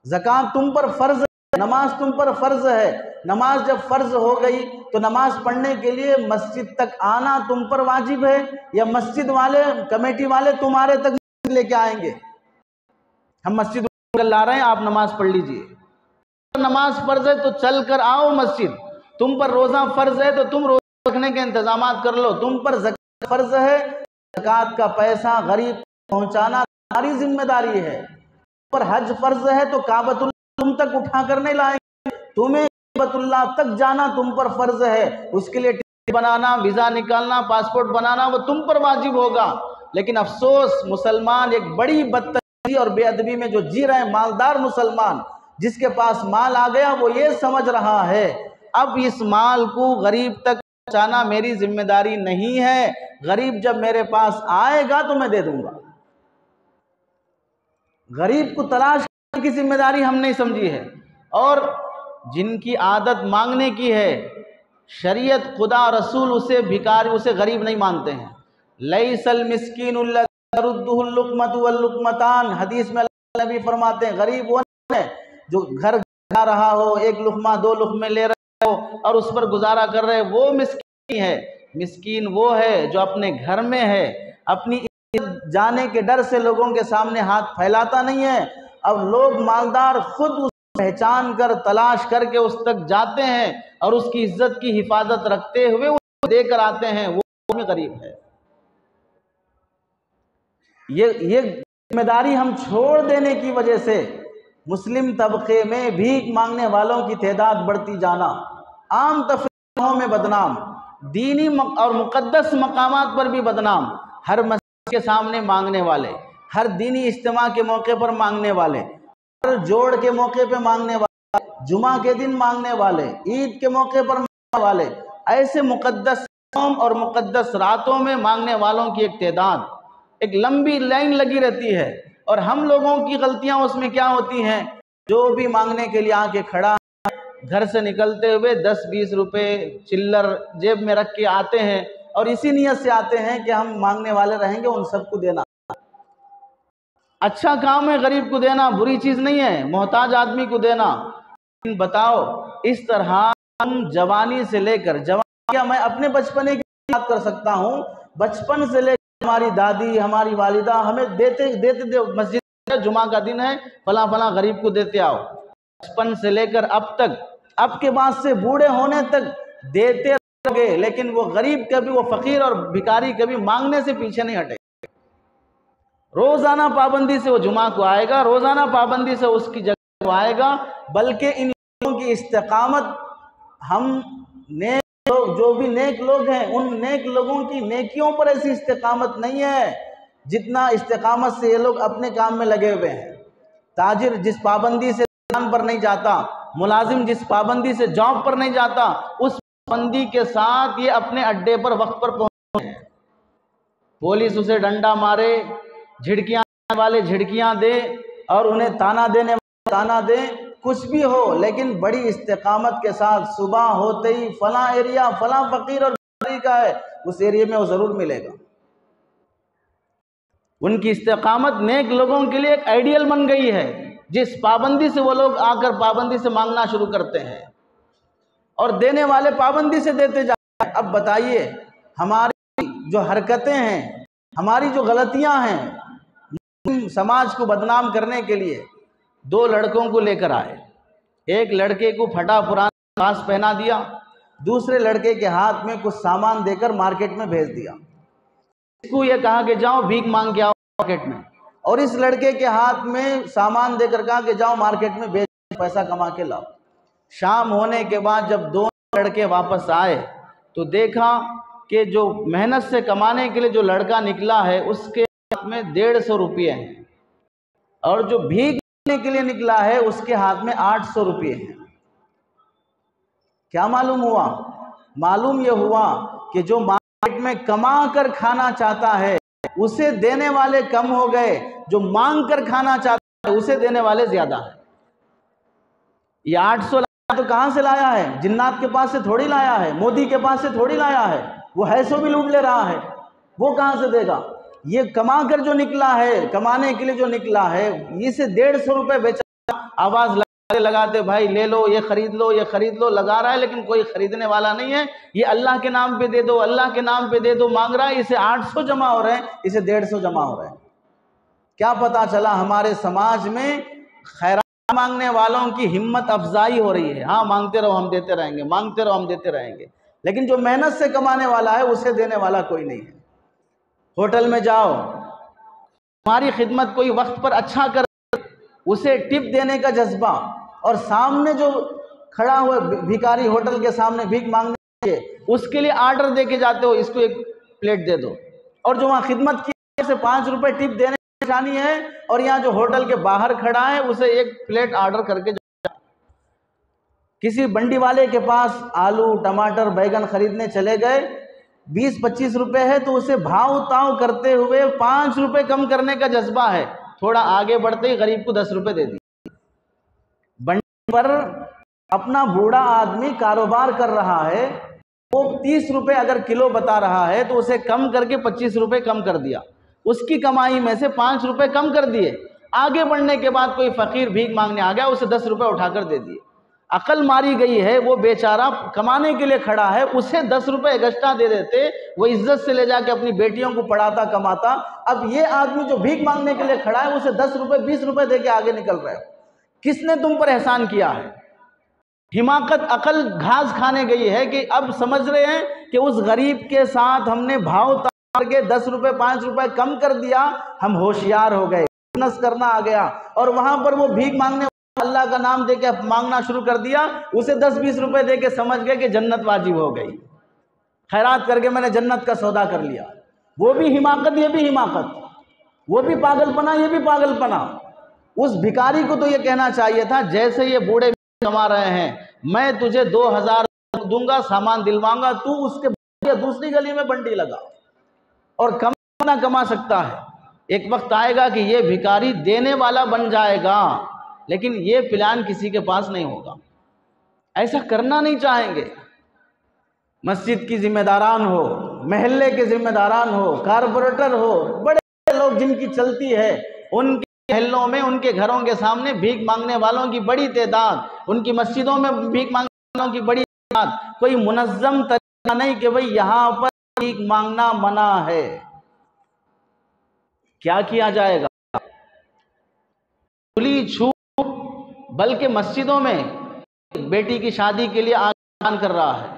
ज़कात तुम पर फर्ज है, नमाज तुम पर फर्ज है। नमाज जब फर्ज हो गई तो नमाज पढ़ने के लिए मस्जिद तक आना तुम पर वाजिब है, या मस्जिद वाले, कमेटी वाले तुम्हारे तक लेके आएंगे? हम मस्जिद ला रहे हैं, आप नमाज पढ़ लीजिए। नमाज फर्ज है तो चल कर आओ मस्जिद। तुम पर रोज़ा फर्ज है तो तुम रोज़ा रखने के इंतजाम कर लो। तुम पर ज़कात फर्ज है, ज़कात का पैसा गरीब पहुंचाना तुम्हारी जिम्मेदारी है। पर हज फर्ज है तो काबतुल्लाह तुम तक उठा कर नहीं लाएंगे, तुम्हें बैतुल्लाह तक जाना तुम पर फर्ज है, उसके लिए टिकट बनाना, वीज़ा निकालना, पासपोर्ट बनाना वो तुम पर वाजिब होगा। लेकिन अफसोस मुसलमान एक बड़ी बदतमीजी और बेअदबी में जो जी रहे हैं, मालदार मुसलमान जिसके पास माल आ गया वो ये समझ रहा है अब इस माल को गरीब तक पहुंचाना मेरी जिम्मेदारी नहीं है, गरीब जब मेरे पास आएगा तो मैं दे दूंगा। गरीब को तलाश करने की जिम्मेदारी हम नहीं समझी है। और जिनकी आदत मांगने की है, शरीयत खुदा रसूल उसे भिखारी, उसे गरीब नहीं मानते हैं। लैसल मिस्कीनुल लज़ी तरुद्दुहुल लुक़मतु वल लुक़मतान, हदीस में अल्लाह नबी फरमाते हैं गरीब वो है जो घर जा रहा हो, एक लुक़मा दो लुक़मे ले रहे हो और उस पर गुजारा कर रहे, वो मिस्कीन है। मिस्कीन वो है जो अपने घर में है, अपनी जाने के डर से लोगों के सामने हाथ फैलाता नहीं है। अब लोग मालदार खुद उस पहचान कर तलाश करके उस तक जाते हैं और उसकी इज्जत की हिफाजत रखते हुए उसको देकर आते हैं, वो गरीब है। ये जिम्मेदारी हम छोड़ देने की वजह से मुस्लिम तबके में भीख मांगने वालों की तादाद बढ़ती जाना, आम तफरीहों में बदनाम, दीनी और मुक़द्दस मकामात पर भी बदनाम, हर मस्जिद के सामने मांगने वाले, हर दीनी इज्तिमा के मौके पर मांगने वाले, हर जोड़ के मौके पर मांगने वाले, जुमा के दिन मांगने वाले, ईद के मौके पर मांगने वाले, ऐसे मुक़द्दस और मुक़द्दस रातों में मांगने वालों की एक तादाद, एक लंबी लाइन लगी रहती है। और हम लोगों की गलतियां उसमें क्या होती हैं, जो भी मांगने के लिए आके खड़ा, घर से निकलते हुए 10-20 रुपए चिल्लर जेब में रख के आते हैं और इसी नियत से आते हैं कि हम मांगने वाले रहेंगे, उन सबको देना अच्छा काम है, गरीब को देना बुरी चीज़ नहीं है, मोहताज आदमी को देना। बताओ इस तरह हम जवानी से लेकर क्या मैं अपने बचपने की बात कर सकता हूँ, बचपन से लेकर हमारी दादी हमारी वालिदा हमें देते मस्जिद जुमा का दिन है फला फला गरीब को देते आओ, बचपन से लेकर अब तक, अब के बाद से बूढ़े होने तक देते रहे, लेकिन वो गरीब कभी, वो फकीर और भिखारी कभी मांगने से पीछे नहीं हटे। रोजाना पाबंदी से वो जुमा को आएगा, रोजाना पाबंदी से उसकी जगह को आएगा, बल्कि इन लोगों की इस्तिकामत, हम नेक लोग जो भी नेक लोग हैं उन नेक लोगों की नेकियों पर ऐसी इस्तिकामत नहीं है जितना इस्तिकामत से ये लोग अपने काम में लगे हुए हैं। ताजिर जिस पाबंदी से दुकान पर नहीं जाता, मुलाजिम जिस पाबंदी से जॉब पर नहीं जाता, उस पाबंदी के साथ ये अपने अड्डे पर वक्त पर पहुंचे हैं। पुलिस उसे डंडा मारे, झिड़कियां वाले झिड़कियां दे और उन्हें ताना देने वाले ताना दे, कुछ भी हो, लेकिन बड़ी इस्तिकामत के साथ सुबह होते ही फला एरिया फला फकीर और भिखारी का है, उस एरिया में वो ज़रूर मिलेगा। उनकी इस्तिकामत नेक लोगों के लिए एक आइडियल बन गई है, जिस पाबंदी से वो लोग आकर पाबंदी से मांगना शुरू करते हैं और देने वाले पाबंदी से देते जाते हैं। अब बताइए हमारी जो हरकतें हैं, हमारी जो गलतियां हैं, समाज को बदनाम करने के लिए 2 लड़कों को लेकर आए, एक लड़के को फटा पुराना लिबास पहना दिया, दूसरे लड़के के हाथ में कुछ सामान देकर मार्केट में भेज दिया। इसको ये कहा कि जाओ भीख मांग के आओ मार्केट में, और इस लड़के के हाथ में सामान देकर कहा कि जाओ मार्केट में बेच पैसा कमा के लाओ। शाम होने के बाद जब दोनों लड़के वापस आए तो देखा कि जो मेहनत से कमाने के लिए जो लड़का निकला है उसके हाथ में 150 रुपये हैं और जो भीख के लिए निकला है उसके हाथ में 800 रुपये हैं। क्या मालूम हुआ? मालूम यह हुआ कि जो मार्केट में कमा कर खाना चाहता है उसे देने वाले कम हो गए, जो मांग कर खाना चाहता है उसे देने वाले ज्यादा है। ये 800 तो कहां से लाया है? जिन्नात के पास से थोड़ी लाया है, मोदी के पास से थोड़ी लाया है, वो है सो भी लूट ले रहा है, वो कहां से देगा? ये कमा कर जो निकला है, कमाने के लिए जो निकला है, इसे 150 रुपये बेचा, आवाज लगाते भाई ले लो, ये खरीद लो, ये खरीद लो, लगा रहा है, लेकिन कोई खरीदने वाला नहीं है। ये अल्लाह के नाम पे दे दो, अल्लाह के नाम पे दे दो मांग रहा है, इसे 800 जमा हो रहे हैं, इसे 150 जमा हो रहे हैं। क्या पता चला हमारे समाज में खैरात मांगने वालों की हिम्मत अफजाई हो रही है। हाँ, मांगते रहो हम देते रहेंगे, मांगते रहो हम देते रहेंगे, लेकिन जो मेहनत से कमाने वाला है उसे देने वाला कोई नहीं है। होटल में जाओ, हमारी खिदमत कोई वक्त पर अच्छा कर, उसे टिप देने का जज्बा, और सामने जो खड़ा हुआ भिखारी होटल के सामने भीख मांगने के, उसके लिए आर्डर दे के जाते हो इसको एक प्लेट दे दो, और जो वहाँ खिदमत की से 5 रुपए टिप देने की निशानी है, और यहाँ जो होटल के बाहर खड़ा है उसे एक प्लेट आर्डर करके किसी बंडी वाले के पास आलू टमाटर बैगन खरीदने चले गए, 20-25 रुपए है तो उसे भाव ताव करते हुए 5 रुपए कम करने का जज्बा है, थोड़ा आगे बढ़ते ही गरीब को 10 रुपए दे दिए। बंडी पर अपना बूढ़ा आदमी कारोबार कर रहा है, वो 30 रुपए अगर किलो बता रहा है तो उसे कम करके 25 रुपए कम कर दिया, उसकी कमाई में से 5 रुपए कम कर दिए। आगे बढ़ने के बाद कोई फकीर भीख मांगने आ गया, उसे 10 रुपए उठाकर दे दिए। अकल मारी गई है, वो बेचारा कमाने के लिए खड़ा है, उसे 10 रुपए एक्स्ट्रा दे देते, वो इज्जत से ले जाके अपनी बेटियों को पढ़ाता कमाता। अब ये आदमी जो भीख मांगने के लिए खड़ा है उसे 10 रुपए 20 रुपए दे के आगे निकल रहे हो। किसने तुम पर एहसान किया है? हिमाकत अकल घास खाने गई है कि अब समझ रहे हैं कि उस गरीब के साथ हमने भाव तार के 10 रुपए 5 रुपए कम कर दिया, हम होशियार हो गए, बिजनेस करना आ गया। और वहां पर वो भीख मांगने अल्लाह का नाम देके मांगना शुरू कर दिया, उसे 10-20 रुपए दे के समझ गए कि जन्नत वाजिब हो गई, खैरात करके मैंने जन्नत का सौदा कर लिया। वो भी हिमाकत, ये भी हिमाकत, वो भी पागलपना, ये भी पागलपना। उस भिखारी को तो ये कहना चाहिए था, जैसे ये बूढ़े कमा रहे हैं, मैं तुझे 2000 दूंगा, सामान दिलवाऊंगा, तू उसके दूसरी गली में बंडी लगा, और कम ना कमा सकता है। एक वक्त आएगा कि ये भिखारी देने वाला बन जाएगा, लेकिन ये प्लान किसी के पास नहीं होगा। ऐसा करना नहीं चाहेंगे। मस्जिद की जिम्मेदारान हो, महल्ले के जिम्मेदारान हो, कारपोरेटर हो, बड़े लोग जिनकी चलती है, उनके महल्लों में, उनके घरों के सामने भीख मांगने वालों की बड़ी तादाद, उनकी मस्जिदों में भीख मांगने वालों की बड़ी तादाद। कोई मुनज़्ज़म तरीका नहीं कि भाई यहाँ पर भीख मांगना मना है। क्या किया जाएगा? खुली छूट, बल्कि मस्जिदों में बेटी की शादी के लिए आगान कर रहा है,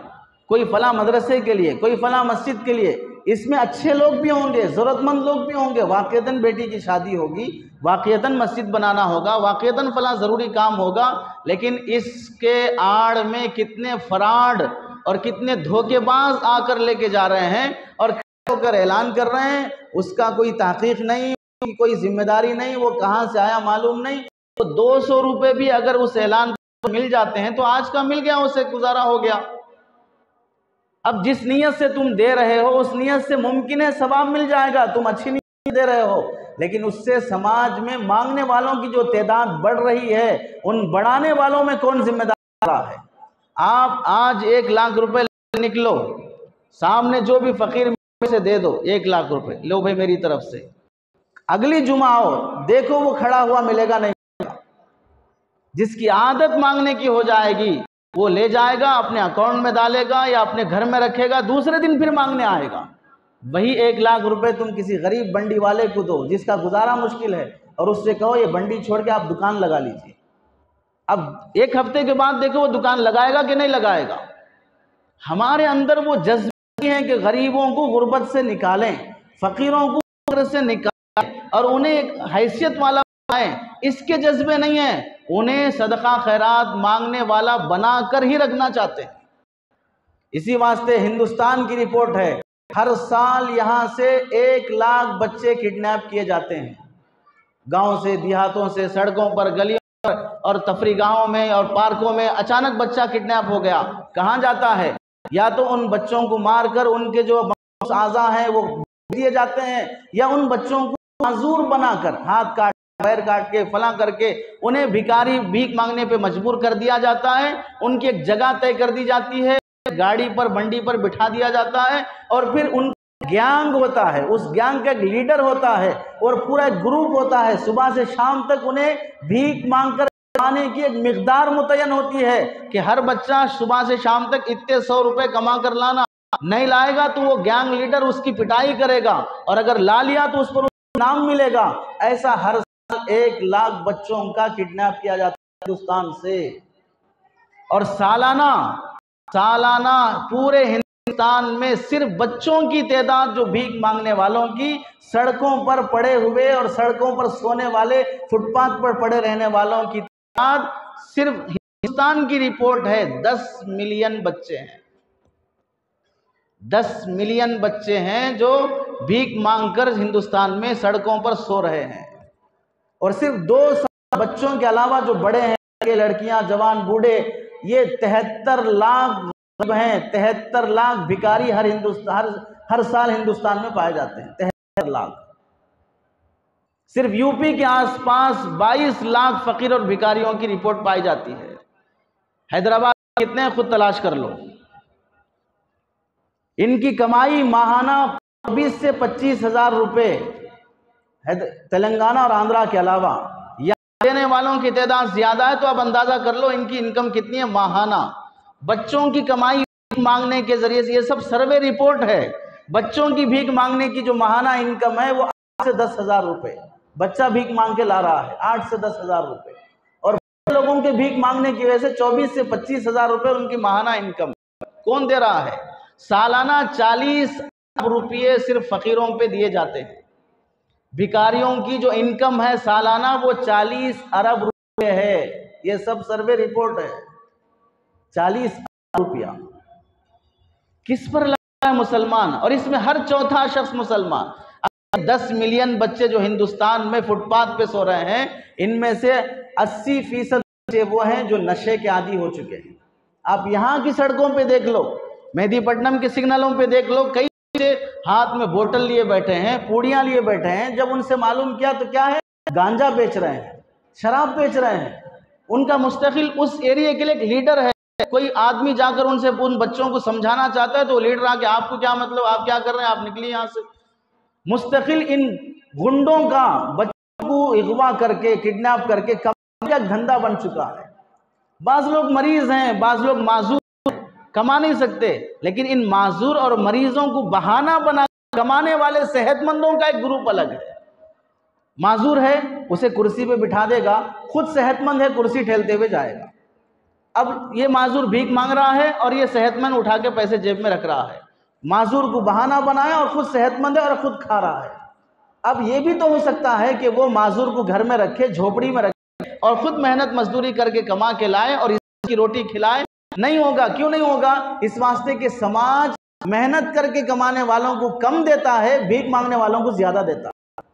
कोई फला मदरसे के लिए, कोई फला मस्जिद के लिए। इसमें अच्छे लोग भी होंगे, ज़रूरतमंद लोग भी होंगे, वाक़ईतन बेटी की शादी होगी, वाक़ईतन मस्जिद बनाना होगा, वाक़ईतन फला ज़रूरी काम होगा, लेकिन इसके आड़ में कितने फ्रॉड और कितने धोखेबाज आकर लेके जा रहे हैं और खड़े होकर ऐलान कर रहे हैं। उसका कोई तहक़ीक़ नहीं, कोई जिम्मेदारी नहीं, वो कहाँ से आया मालूम नहीं। तो 200 रुपये भी अगर उस ऐलान पर मिल जाते हैं तो आज का मिल गया, उसे गुजारा हो गया। अब जिस नीयत से तुम दे रहे हो उस नीयत से मुमकिन है सवाब मिल जाएगा, तुम अच्छी नीयत दे रहे हो, लेकिन उससे समाज में मांगने वालों की जो तादाद बढ़ रही है, उन बढ़ाने वालों में कौन जिम्मेदार है? आप आज 1 लाख रुपए निकलो, सामने जो भी फकीर से दे दो 1 लाख रुपए, लो भाई मेरी तरफ से। अगली जुमा आओ, देखो वो खड़ा हुआ मिलेगा नहीं। जिसकी आदत मांगने की हो जाएगी वो ले जाएगा, अपने अकाउंट में डालेगा या अपने घर में रखेगा, दूसरे दिन फिर मांगने आएगा। वही 1 लाख रुपए तुम किसी गरीब बंडी वाले को दो जिसका गुजारा मुश्किल है, और उससे कहो ये बंडी छोड़ के आप दुकान लगा लीजिए। अब 1 हफ्ते के बाद देखो वो दुकान लगाएगा कि नहीं लगाएगा। हमारे अंदर वो जज्बे हैं कि गरीबों को गुर्बत से निकालें, फकीरों को फक्र से निकालें और उन्हें एक हैसियत वाला बनाएं, इसके जज्बे नहीं है। उन्हें सदका खैरात मांगने वाला बनाकर ही रखना चाहते हैं। इसी वास्ते हिंदुस्तान की रिपोर्ट है, हर साल यहाँ से 1 लाख बच्चे किडनैप किए जाते हैं, गांव से, देहातों से, सड़कों पर, गलियों पर और तफरीगाहों में और पार्कों में। अचानक बच्चा किडनैप हो गया, कहाँ जाता है? या तो उन बच्चों को मारकर उनके जो आज़ा हैं वो दिए जाते हैं, या उन बच्चों को माजूर बनाकर हाथ काट, पैर काट के, फला करके उन्हें भिखारी भीख मांगने पे मजबूर कर दिया जाता है। उनकी एक जगह तय कर दी जाती है, गाड़ी पर, बंडी पर बिठा दिया जाता है, और फिर उन गैंग होता है, उस गैंग का एक लीडर होता है और पूरा एक ग्रुप होता है। सुबह से शाम तक उन्हें भीख मांगकर कमाने की एक मिकदार मुतय्यन होती है कि हर बच्चा सुबह से शाम तक इतने 100 रुपए कमा कर लाना, नहीं लाएगा तो वो गैंग लीडर उसकी पिटाई करेगा, और अगर ला लिया तो उस पर इनाम मिलेगा। ऐसा हर साल 1 लाख बच्चों का किडनैप किया जाता है हिंदुस्तान से, और सालाना पूरे हिंदुस्तान में सिर्फ बच्चों की तादाद जो भीख मांगने वालों की, सड़कों पर पड़े हुए और सड़कों पर सोने वाले, फुटपाथ पर पड़े रहने वालों की तादाद सिर्फ हिंदुस्तान की रिपोर्ट है 10 मिलियन बच्चे हैं, 10 मिलियन बच्चे हैं जो भीख मांगकर हिंदुस्तान में सड़कों पर सो रहे हैं। और सिर्फ 2 बच्चों के अलावा जो बड़े हैं, लड़कियां, जवान, बूढ़े, ये 73 लाख हैं। 73 लाख भिखारी हर साल हिंदुस्तान में पाए जाते हैं। 73 लाख। सिर्फ यूपी के आसपास 22 लाख फकीर और भिखारियों की रिपोर्ट पाई जाती है। हैदराबाद कितने हैं खुद तलाश कर लो। इनकी कमाई माहाना 20 से 25 हजार रुपए तेलंगाना और आंध्रा के अलावा। यहाँ देने वालों की तादाद ज्यादा है तो अब अंदाजा कर लो इनकी इनकम कितनी है माहाना। बच्चों की कमाई भीख मांगने के जरिए से, ये सब सर्वे रिपोर्ट है, बच्चों की भीख मांगने की जो माहाना इनकम है वो 8 से 10 हजार रुपए बच्चा भीख मांग के ला रहा है। 8 से 10 हजार रुपए। और लोगों के भीख मांगने की वजह से 24 से 25 हजार रुपए उनकी माहाना इनकम। कौन दे रहा है? सालाना 40 अरब रुपये सिर्फ फकीरों पे दिए जाते हैं। भिखारियों की जो इनकम है सालाना वो 40 अरब रुपये है। ये सब सर्वे रिपोर्ट है। 40 अरब रुपया किस पर लगा है? मुसलमान। और इसमें हर चौथा शख्स मुसलमान। 10 मिलियन बच्चे जो हिंदुस्तान में फुटपाथ पे सो रहे हैं, इनमें से 80% बच्चे वो हैं जो नशे के आदी हो चुके हैं। आप यहाँ की सड़कों पे देख लो, मेहदीपट्टनम के सिग्नलों पे देख लो, कई बच्चे हाथ में बोतल लिए बैठे हैं, पूड़ियाँ लिए बैठे हैं। जब उनसे मालूम किया तो क्या है? गांजा बेच रहे हैं, शराब बेच रहे हैं। उनका मुस्तकिल उस एरिया के लिए एक लीडर है। कोई आदमी जाकर उनसे उन बच्चों को समझाना चाहता है तो लीडर आके आपको क्या मतलब, आप क्या कर रहे हैं, आप निकलिए यहाँ से। मुस्तकिल इन गुंडों का बच्चों को अगवा करके किडनैप करके कमाने का धंधा बन चुका है। बाज लोग मरीज हैं, बाज लोग माजूर, कमा नहीं सकते, लेकिन इन माजूर और मरीजों को बहाना बना कमाने वाले सेहतमंदों का एक ग्रुप अलग है। माजूर है उसे कुर्सी पे बिठा देगा, खुद सेहतमंद है कुर्सी ठेलते हुए जाएगा। अब ये माजूर भीख मांग रहा है और ये सेहतमंद उठा के पैसे जेब में रख रहा है। माजूर को बहाना बनाया और खुद सेहतमंद है और खुद खा रहा है। अब ये भी तो हो सकता है कि वो माजूर को घर में रखे, झोपड़ी में रखे और खुद मेहनत मजदूरी करके कमा के लाए और इसकी रोटी खिलाए। नहीं होगा। क्यों नहीं होगा? इस वास्ते कि समाज मेहनत करके कमाने वालों को कम देता है, भीख मांगने वालों को ज्यादा देता है।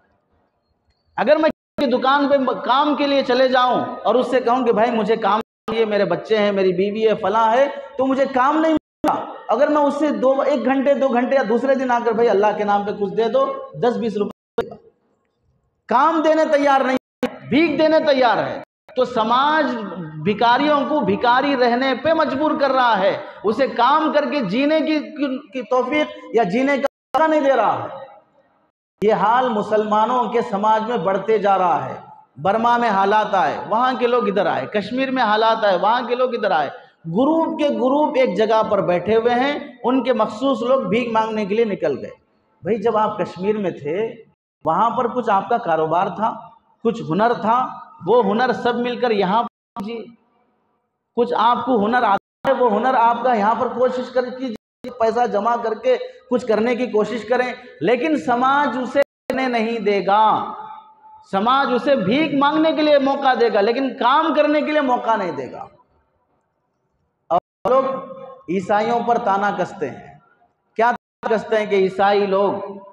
अगर मैं दुकान पे काम के लिए चले जाऊं और उससे कहूं कि भाई मुझे काम चाहिए, मेरे बच्चे हैं, मेरी बीवी है, फला है, तो मुझे काम नहीं मिलेगा। अगर मैं उससे 1 घंटे 2 घंटे या दूसरे दिन आकर भाई अल्लाह के नाम पे कुछ दे दो, 10-20 रुपए, काम देने तैयार नहीं, भीख देने तैयार है। तो समाज भिखारियों को भिखारी रहने पे मजबूर कर रहा है, उसे काम करके जीने की तौफीक या जीने का मौका नहीं दे रहा है। ये हाल मुसलमानों के समाज में बढ़ते जा रहा है। बर्मा में हालात आए, वहां के लोग इधर आए, कश्मीर में हालात आए, वहां के लोग इधर आए। ग्रुप के ग्रुप एक जगह पर बैठे हुए हैं, उनके मखसूस लोग भीख मांगने के लिए निकल गए। भाई जब आप कश्मीर में थे वहां पर कुछ आपका कारोबार था, कुछ हुनर था, वो हुनर सब मिलकर यहाँ पर कीजिए। कुछ आपको हुनर आता है, वो हुनर आपका यहाँ पर कोशिश कर कीजिए, पैसा जमा करके कुछ करने की कोशिश करें। लेकिन समाज उसे करने नहीं देगा। समाज उसे भीख मांगने के लिए मौका देगा, लेकिन काम करने के लिए मौका नहीं देगा। और लोग ईसाइयों पर ताना कसते हैं। क्या ताना कसते हैं कि ईसाई लोग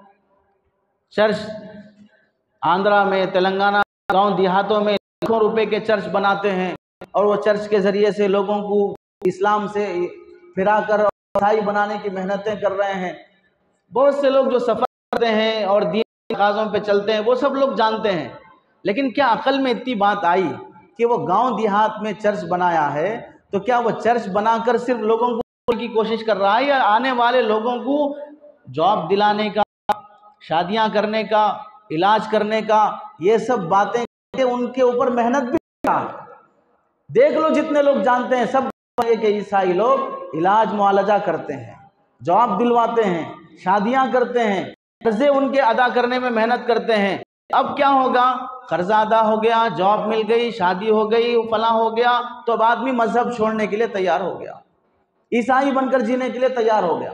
चर्च आंध्रा में, तेलंगाना, गांव देहातों में लाखों रुपए के चर्च बनाते हैं और वो चर्च के जरिए से लोगों को इस्लाम से फिरा कर ईसाई बनाने की मेहनतें कर रहे हैं। बहुत से लोग जो सफर करते हैं और दीन के तकाज़ों पे चलते हैं वो सब लोग जानते हैं। लेकिन क्या अकल में इतनी बात आई कि वो गांव देहात में चर्च बनाया है, तो क्या वो चर्च बनाकर सिर्फ लोगों को की कोशिश कर रहा है या आने वाले लोगों को जॉब दिलाने का, शादियां करने का, इलाज करने का, ये सब बातें उनके ऊपर मेहनत भी कर रहा है। देख लो जितने लोग जानते हैं सब कि ईसाई लोग इलाज मुआलजा करते हैं, जॉब दिलवाते हैं, शादियां करते हैं, कर्जे उनके अदा करने में मेहनत करते हैं। अब क्या होगा? कर्जा अदा हो गया, जॉब मिल गई, शादी हो गई, फला हो गया, तो अब आदमी मजहब छोड़ने के लिए तैयार हो गया, ईसाई बनकर जीने के लिए तैयार हो गया।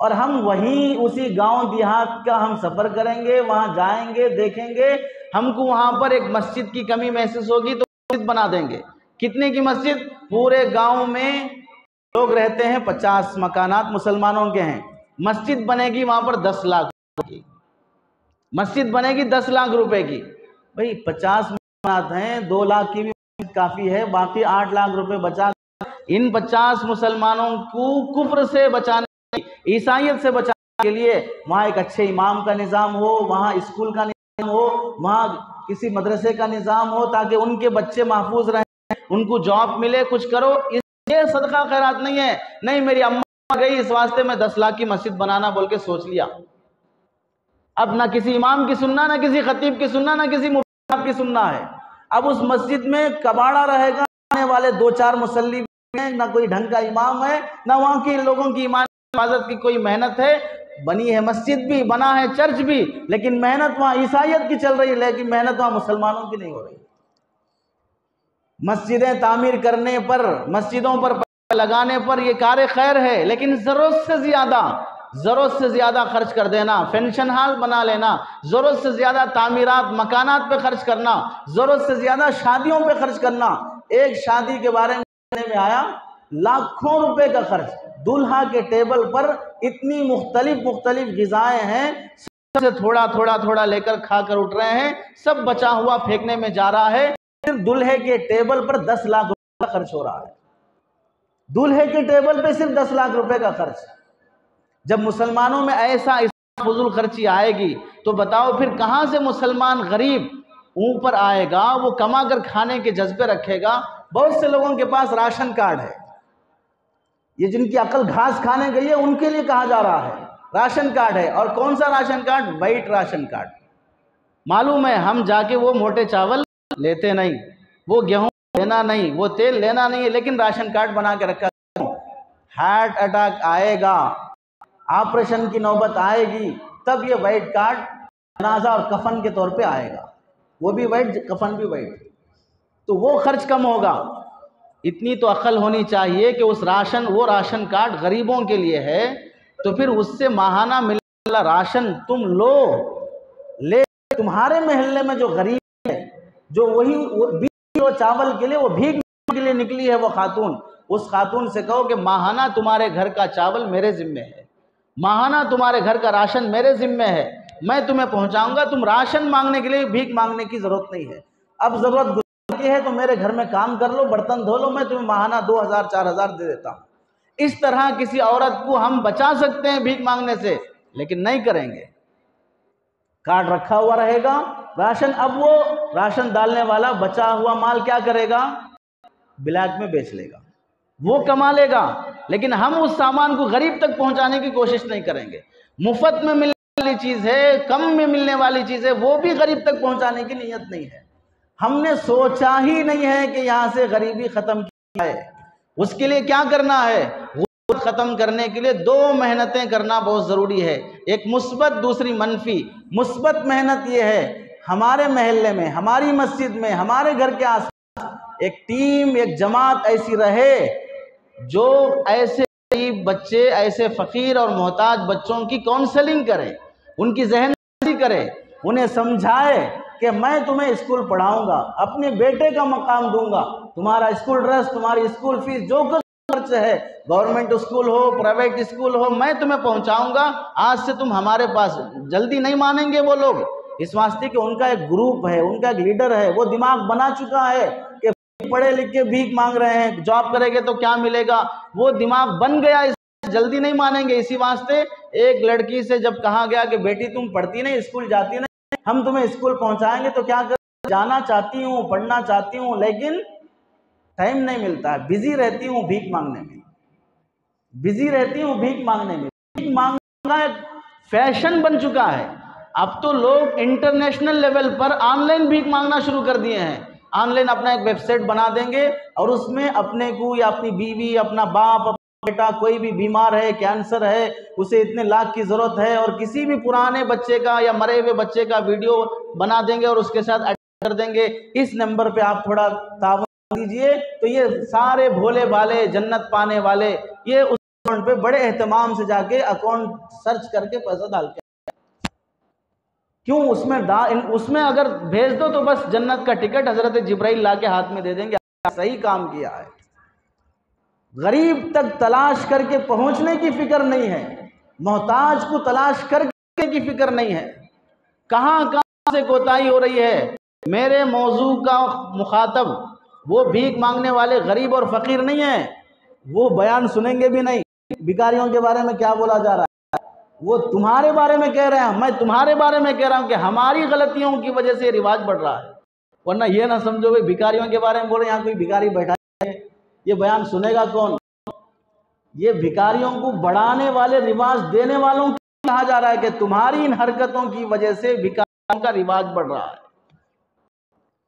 और हम वहीं उसी गांव देहात का हम सफर करेंगे, वहां जाएंगे, देखेंगे, हमको वहां पर एक मस्जिद की कमी महसूस होगी तो मस्जिद बना देंगे। कितने की मस्जिद? पूरे गांव में लोग रहते हैं, 50 मकानात मुसलमानों के हैं, मस्जिद बनेगी वहां पर 10 लाख की मस्जिद बनेगी, 10 लाख रुपए की। भाई 50 मकानात हैं, 2 लाख की भी काफी है, बाकी 8 लाख रुपए बचा इन 50 मुसलमानों को कुफ्र से बचाने, ईसाइयत से बचाने के लिए वहाँ एक अच्छे इमाम का निज़ाम हो, वहाँ स्कूल का निज़ाम हो, वहाँ किसी मदरसे का निज़ाम हो, ताकि उनके बच्चे महफूज रहें, उनको जॉब मिले, कुछ करो। ये सदका खैरात नहीं है। नहीं, मेरी अम्मा गई इस वास्ते मैं 10 लाख की मस्जिद बनाना बोल के सोच लिया। अब ना किसी इमाम की सुनना, ना किसी खतीब की सुनना, ना किसी मुफ्ती की सुनना है। अब उस मस्जिद में कबाड़ा रहेगा, आने वाले 2-4 मुसल्ली, ना कोई ढंग का इमाम है, ना वहाँ के लोगों की ईमान हिफाजत की कोई मेहनत है। बनी है मस्जिद भी, बना है चर्च भी, लेकिन मेहनत वहाँ ईसाइयत की चल रही है, लेकिन मेहनत वहाँ मुसलमानों की नहीं हो रही। मस्जिदें तामीर करने पर, मस्जिदों पर लगाने पर ये कार्य खैर है, लेकिन ज़रूरत से ज़्यादा खर्च कर देना, फंक्शन हॉल बना लेना, ज़रूरत से ज़्यादा तामीरात मकानात पे खर्च करना, ज़रूरत से ज़्यादा शादियों पे खर्च करना। एक शादी के बारे में आया, लाखों रुपए का खर्च, दूल्हा के टेबल पर इतनी मुख्तलिफ ग़िज़ाएं हैं, सबसे थोड़ा लेकर खाकर उठ रहे हैं, सब बचा हुआ फेंकने में जा रहा है। सिर्फ दूल्हे के टेबल पर 10 लाख रुपए का खर्च हो रहा है। दूल्हे के टेबल पे सिर्फ 10 लाख रुपए का खर्च। जब मुसलमानों में ऐसा फजूल खर्ची आएगी तो बताओ फिर कहाँ से मुसलमान गरीब ऊपर आएगा? वो कमा कर खाने के जज्बे रखेगा। बहुत से लोगों के पास राशन कार्ड है, ये जिनकी अकल घास खाने गई है उनके लिए कहा जा रहा है राशन कार्ड है। और कौन सा ration card? White ration card. मालूम है हम जाके वो मोटे चावल लेते नहीं, वो गेहूं लेना नहीं, वो तेल लेना नहीं है, लेकिन राशन कार्ड बना के रखा। हार्ट अटैक आएगा, ऑपरेशन की नौबत आएगी, तब ये वाइट कार्ड जनाजा और कफन के तौर पे आएगा, वो भी वाइट, कफन भी वाइट, तो वो खर्च कम होगा। इतनी तो अक्ल होनी चाहिए कि वो राशन कार्ड गरीबों के लिए है, तो फिर उससे माहाना मिलने वाला राशन तुम ले। तुम्हारे मोहल्ले में जो गरीब है, जो वही 20 किलो चावल के लिए, वो भीख के लिए निकली है वो खातून, उस खातून से कहो कि माहाना तुम्हारे घर का चावल मेरे जिम्मे है, माहाना तुम्हारे घर का राशन मेरे जिम्मे है, मैं तुम्हें पहुंचाऊंगा, तुम राशन मांगने के लिए भीख मांगने की जरूरत नहीं है। अब जरूरत की है तो मेरे घर में काम कर लो, बर्तन धो लो, मैं तुम्हें माहाना 2000-4000 दे देता हूँ। इस तरह किसी औरत को हम बचा सकते हैं भीख मांगने से, लेकिन नहीं करेंगे। कार्ड रखा हुआ रहेगा राशन, अब वो राशन डालने वाला बचा हुआ माल क्या करेगा? ब्लैक में बेच लेगा, वो कमा लेगा, लेकिन हम उस सामान को गरीब तक पहुंचाने की कोशिश नहीं करेंगे। मुफ्त में मिलने वाली चीज़ है, कम में मिलने वाली चीज़ है, वो भी गरीब तक पहुंचाने की नीयत नहीं है। हमने सोचा ही नहीं है कि यहाँ से गरीबी ख़त्म की जाए। उसके लिए क्या करना है? वो ख़त्म करने के लिए 2 मेहनतें करना बहुत ज़रूरी है, एक मुस्बत, दूसरी मनफी। मुस्बत मेहनत ये है, हमारे महल्ले में, हमारी मस्जिद में, हमारे घर के आसपास एक टीम, एक जमात ऐसी रहे जो ऐसे गरीब बच्चे, ऐसे फ़कीर और मोहताज बच्चों की काउंसलिंग करे, उनकी ज़हननशी करे, उन्हें समझाए कि मैं तुम्हें स्कूल पढ़ाऊंगा, अपने बेटे का मकाम दूंगा, तुम्हारा स्कूल ड्रेस, तुम्हारी स्कूल फीस, जो कुछ खर्च है, गवर्नमेंट स्कूल हो, प्राइवेट स्कूल हो, मैं तुम्हें पहुंचाऊंगा। आज से तुम हमारे पास। जल्दी नहीं मानेंगे वो लोग, इस वास्ते कि उनका एक ग्रुप है, उनका एक लीडर है, वो दिमाग बना चुका है कि पढ़े लिख के भीख मांग रहे हैं, जॉब करेंगे तो क्या मिलेगा, वो दिमाग बन गया, जल्दी नहीं मानेंगे। इसी वास्ते एक लड़की से जब कहा गया कि बेटी तुम पढ़ती नहीं, स्कूल जाती नहीं, हम तुम्हें स्कूल पहुंचाएंगे, तो क्या कर, जाना चाहती हूँ, पढ़ना चाहती हूँ, लेकिन टाइम नहीं मिलता है, बिजी रहती हूँ भीख मांगने में, बिजी रहती हूँ भीख मांगने में। भीख मांगना एक फैशन बन चुका है। अब तो लोग इंटरनेशनल लेवल पर ऑनलाइन भीख मांगना शुरू कर दिए हैं। ऑनलाइन अपना एक वेबसाइट बना देंगे और उसमें अपने को या अपनी बीवी, अपना बाप, बेटा कोई भी बीमार है, कैंसर है, उसे इतने लाख की ज़रूरत है, और किसी भी पुराने बच्चे का या मरे हुए बच्चे का वीडियो बना देंगे और उसके साथ अटैच कर देंगे, इस नंबर पे आप थोड़ा तावन दीजिए, तो ये सारे भोले भाले जन्नत पाने वाले ये उस अकाउंट पे बड़े एहतमाम से जाके अकाउंट सर्च करके पैसा डाल के, क्यों उसमें अगर भेज दो तो बस जन्नत का टिकट हज़रत जिब्राइल ला के हाथ में दे देंगे, सही काम किया है। गरीब तक तलाश करके पहुंचने की फिक्र नहीं है, मोहताज को तलाश करके की फिक्र नहीं है। कहाँ कहाँ से कोताही हो रही है। मेरे मौजू का मुखातब वो भीख मांगने वाले गरीब और फ़कीर नहीं है, वो बयान सुनेंगे भी नहीं। भिखारियों के बारे में क्या बोला जा रहा है, वो तुम्हारे बारे में कह रहे हैं, मैं तुम्हारे बारे में कह रहा हूँ कि हमारी गलतियों की वजह से रिवाज बढ़ रहा है। वरना ये ना समझो भाई भिखारियों के बारे में बोले, यहाँ कोई भिखारी बैठा है, ये बयान सुनेगा कौन। ये भिखारियों को बढ़ाने वाले, रिवाज देने वालों को कहा जा रहा है कि तुम्हारी इन हरकतों की वजह से भिखारियों का रिवाज बढ़ रहा है।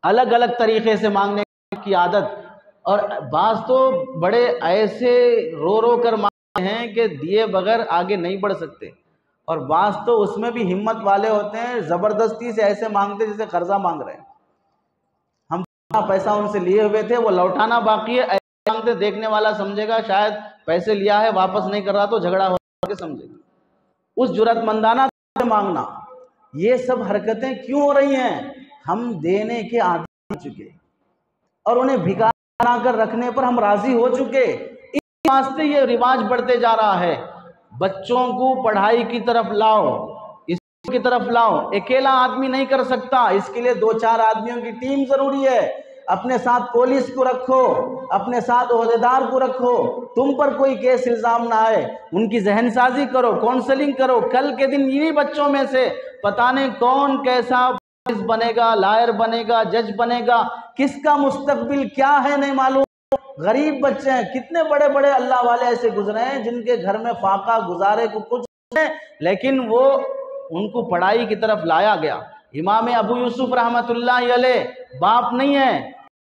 अलग अलग तरीके से मांगने की आदत, और बाज तो बड़े ऐसे रो रो कर मांगते हैं कि दिए बगैर आगे नहीं बढ़ सकते, और बाज तो उसमें भी हिम्मत वाले होते हैं, ज़बरदस्ती से ऐसे मांगते जैसे कर्जा मांग रहे हैं। हम पैसा उनसे लिए हुए थे, वो लौटाना बाकी है, ऐसे मांगते देखने वाला समझेगा शायद पैसे लिया है वापस नहीं कर रहा तो झगड़ा हो के समझेगा। उस जुर्रतमंदाना मांगना, ये सब हरकतें क्यों हो रही हैं? हम देने के आदी हो चुके और उन्हें भिखारी बनाकर रखने पर हम राजी हो चुके। इस वास्ते ये रिवाज बढ़ते जा रहा है। बच्चों को पढ़ाई की तरफ लाओ, इसकी तरफ लाओ। अकेला आदमी नहीं कर सकता, इसके लिए 2-4 आदमियों की टीम जरूरी है। अपने साथ पुलिस को रखो, अपने साथ ओहदेदार को रखो, तुम पर कोई केस इल्जाम ना आए, उनकी जहनसाजी करो, काउंसलिंग करो। कल के दिन इन्हीं बच्चों में से पता नहीं कौन कैसा पुलिस बनेगा, लायर बनेगा, जज बनेगा, किसका मुस्तकबिल क्या है नहीं मालूम। गरीब बच्चे हैं, कितने बड़े बड़े अल्लाह वाले ऐसे गुजरे हैं जिनके घर में फाका गुजारे को कुछ है, लेकिन वो उनको पढ़ाई की तरफ लाया गया। इमाम अबू यूसुफ रहमतुल्लाह अलैह बाप नहीं है,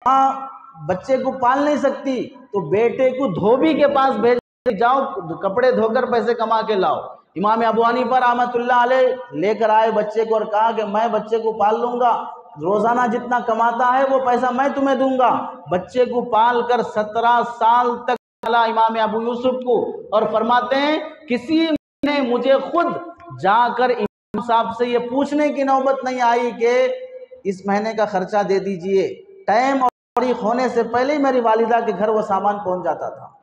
माँ बच्चे को पाल नहीं सकती, तो बेटे को धोबी के पास भेज, जाओ कपड़े धोकर पैसे कमा के लाओ। इमाम अबू हनीफा रहमतुल्लाह अलैह लेकर आए बच्चे को और कहा कि मैं बच्चे को पाल लूंगा, रोजाना जितना कमाता है वो पैसा मैं तुम्हें दूंगा। बच्चे को पाल कर 17 साल तक पाला इमाम अबू यूसुफ को, और फरमाते हैं किसी ने मुझे खुद जाकर इमाम साहब से ये पूछने की नौबत नहीं आई कि इस महीने का खर्चा दे दीजिए। टाइम और तारीख होने से पहले ही मेरी वालिदा के घर वो सामान पहुंच जाता था।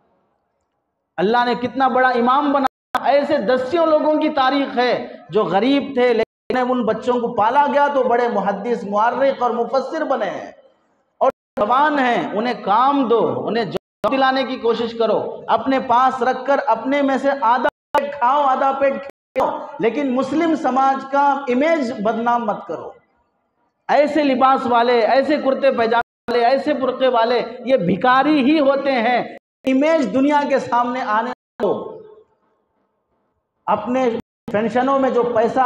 अल्लाह ने कितना बड़ा इमाम बना। ऐसे दसियों लोगों की तारीख है जो गरीब थे, लेकिन उन बच्चों को पाला गया तो बड़े मुहद्दिस, मुअर्रिख और मुफस्सिर बने हैं। और जवान हैं, उन्हें काम दो, उन्हें जॉब दिलाने की कोशिश करो, अपने पास रखकर अपने में से आधा पेट खाओ आधा पेट खाओ, लेकिन मुस्लिम समाज का इमेज बदनाम मत करो। ऐसे लिबास वाले, ऐसे कुर्ते पैजामे वाले, ऐसे बुर्के वाले ये भिखारी ही होते हैं। इमेज दुनिया के सामने आने दो। अपने पेंशनों में जो पैसा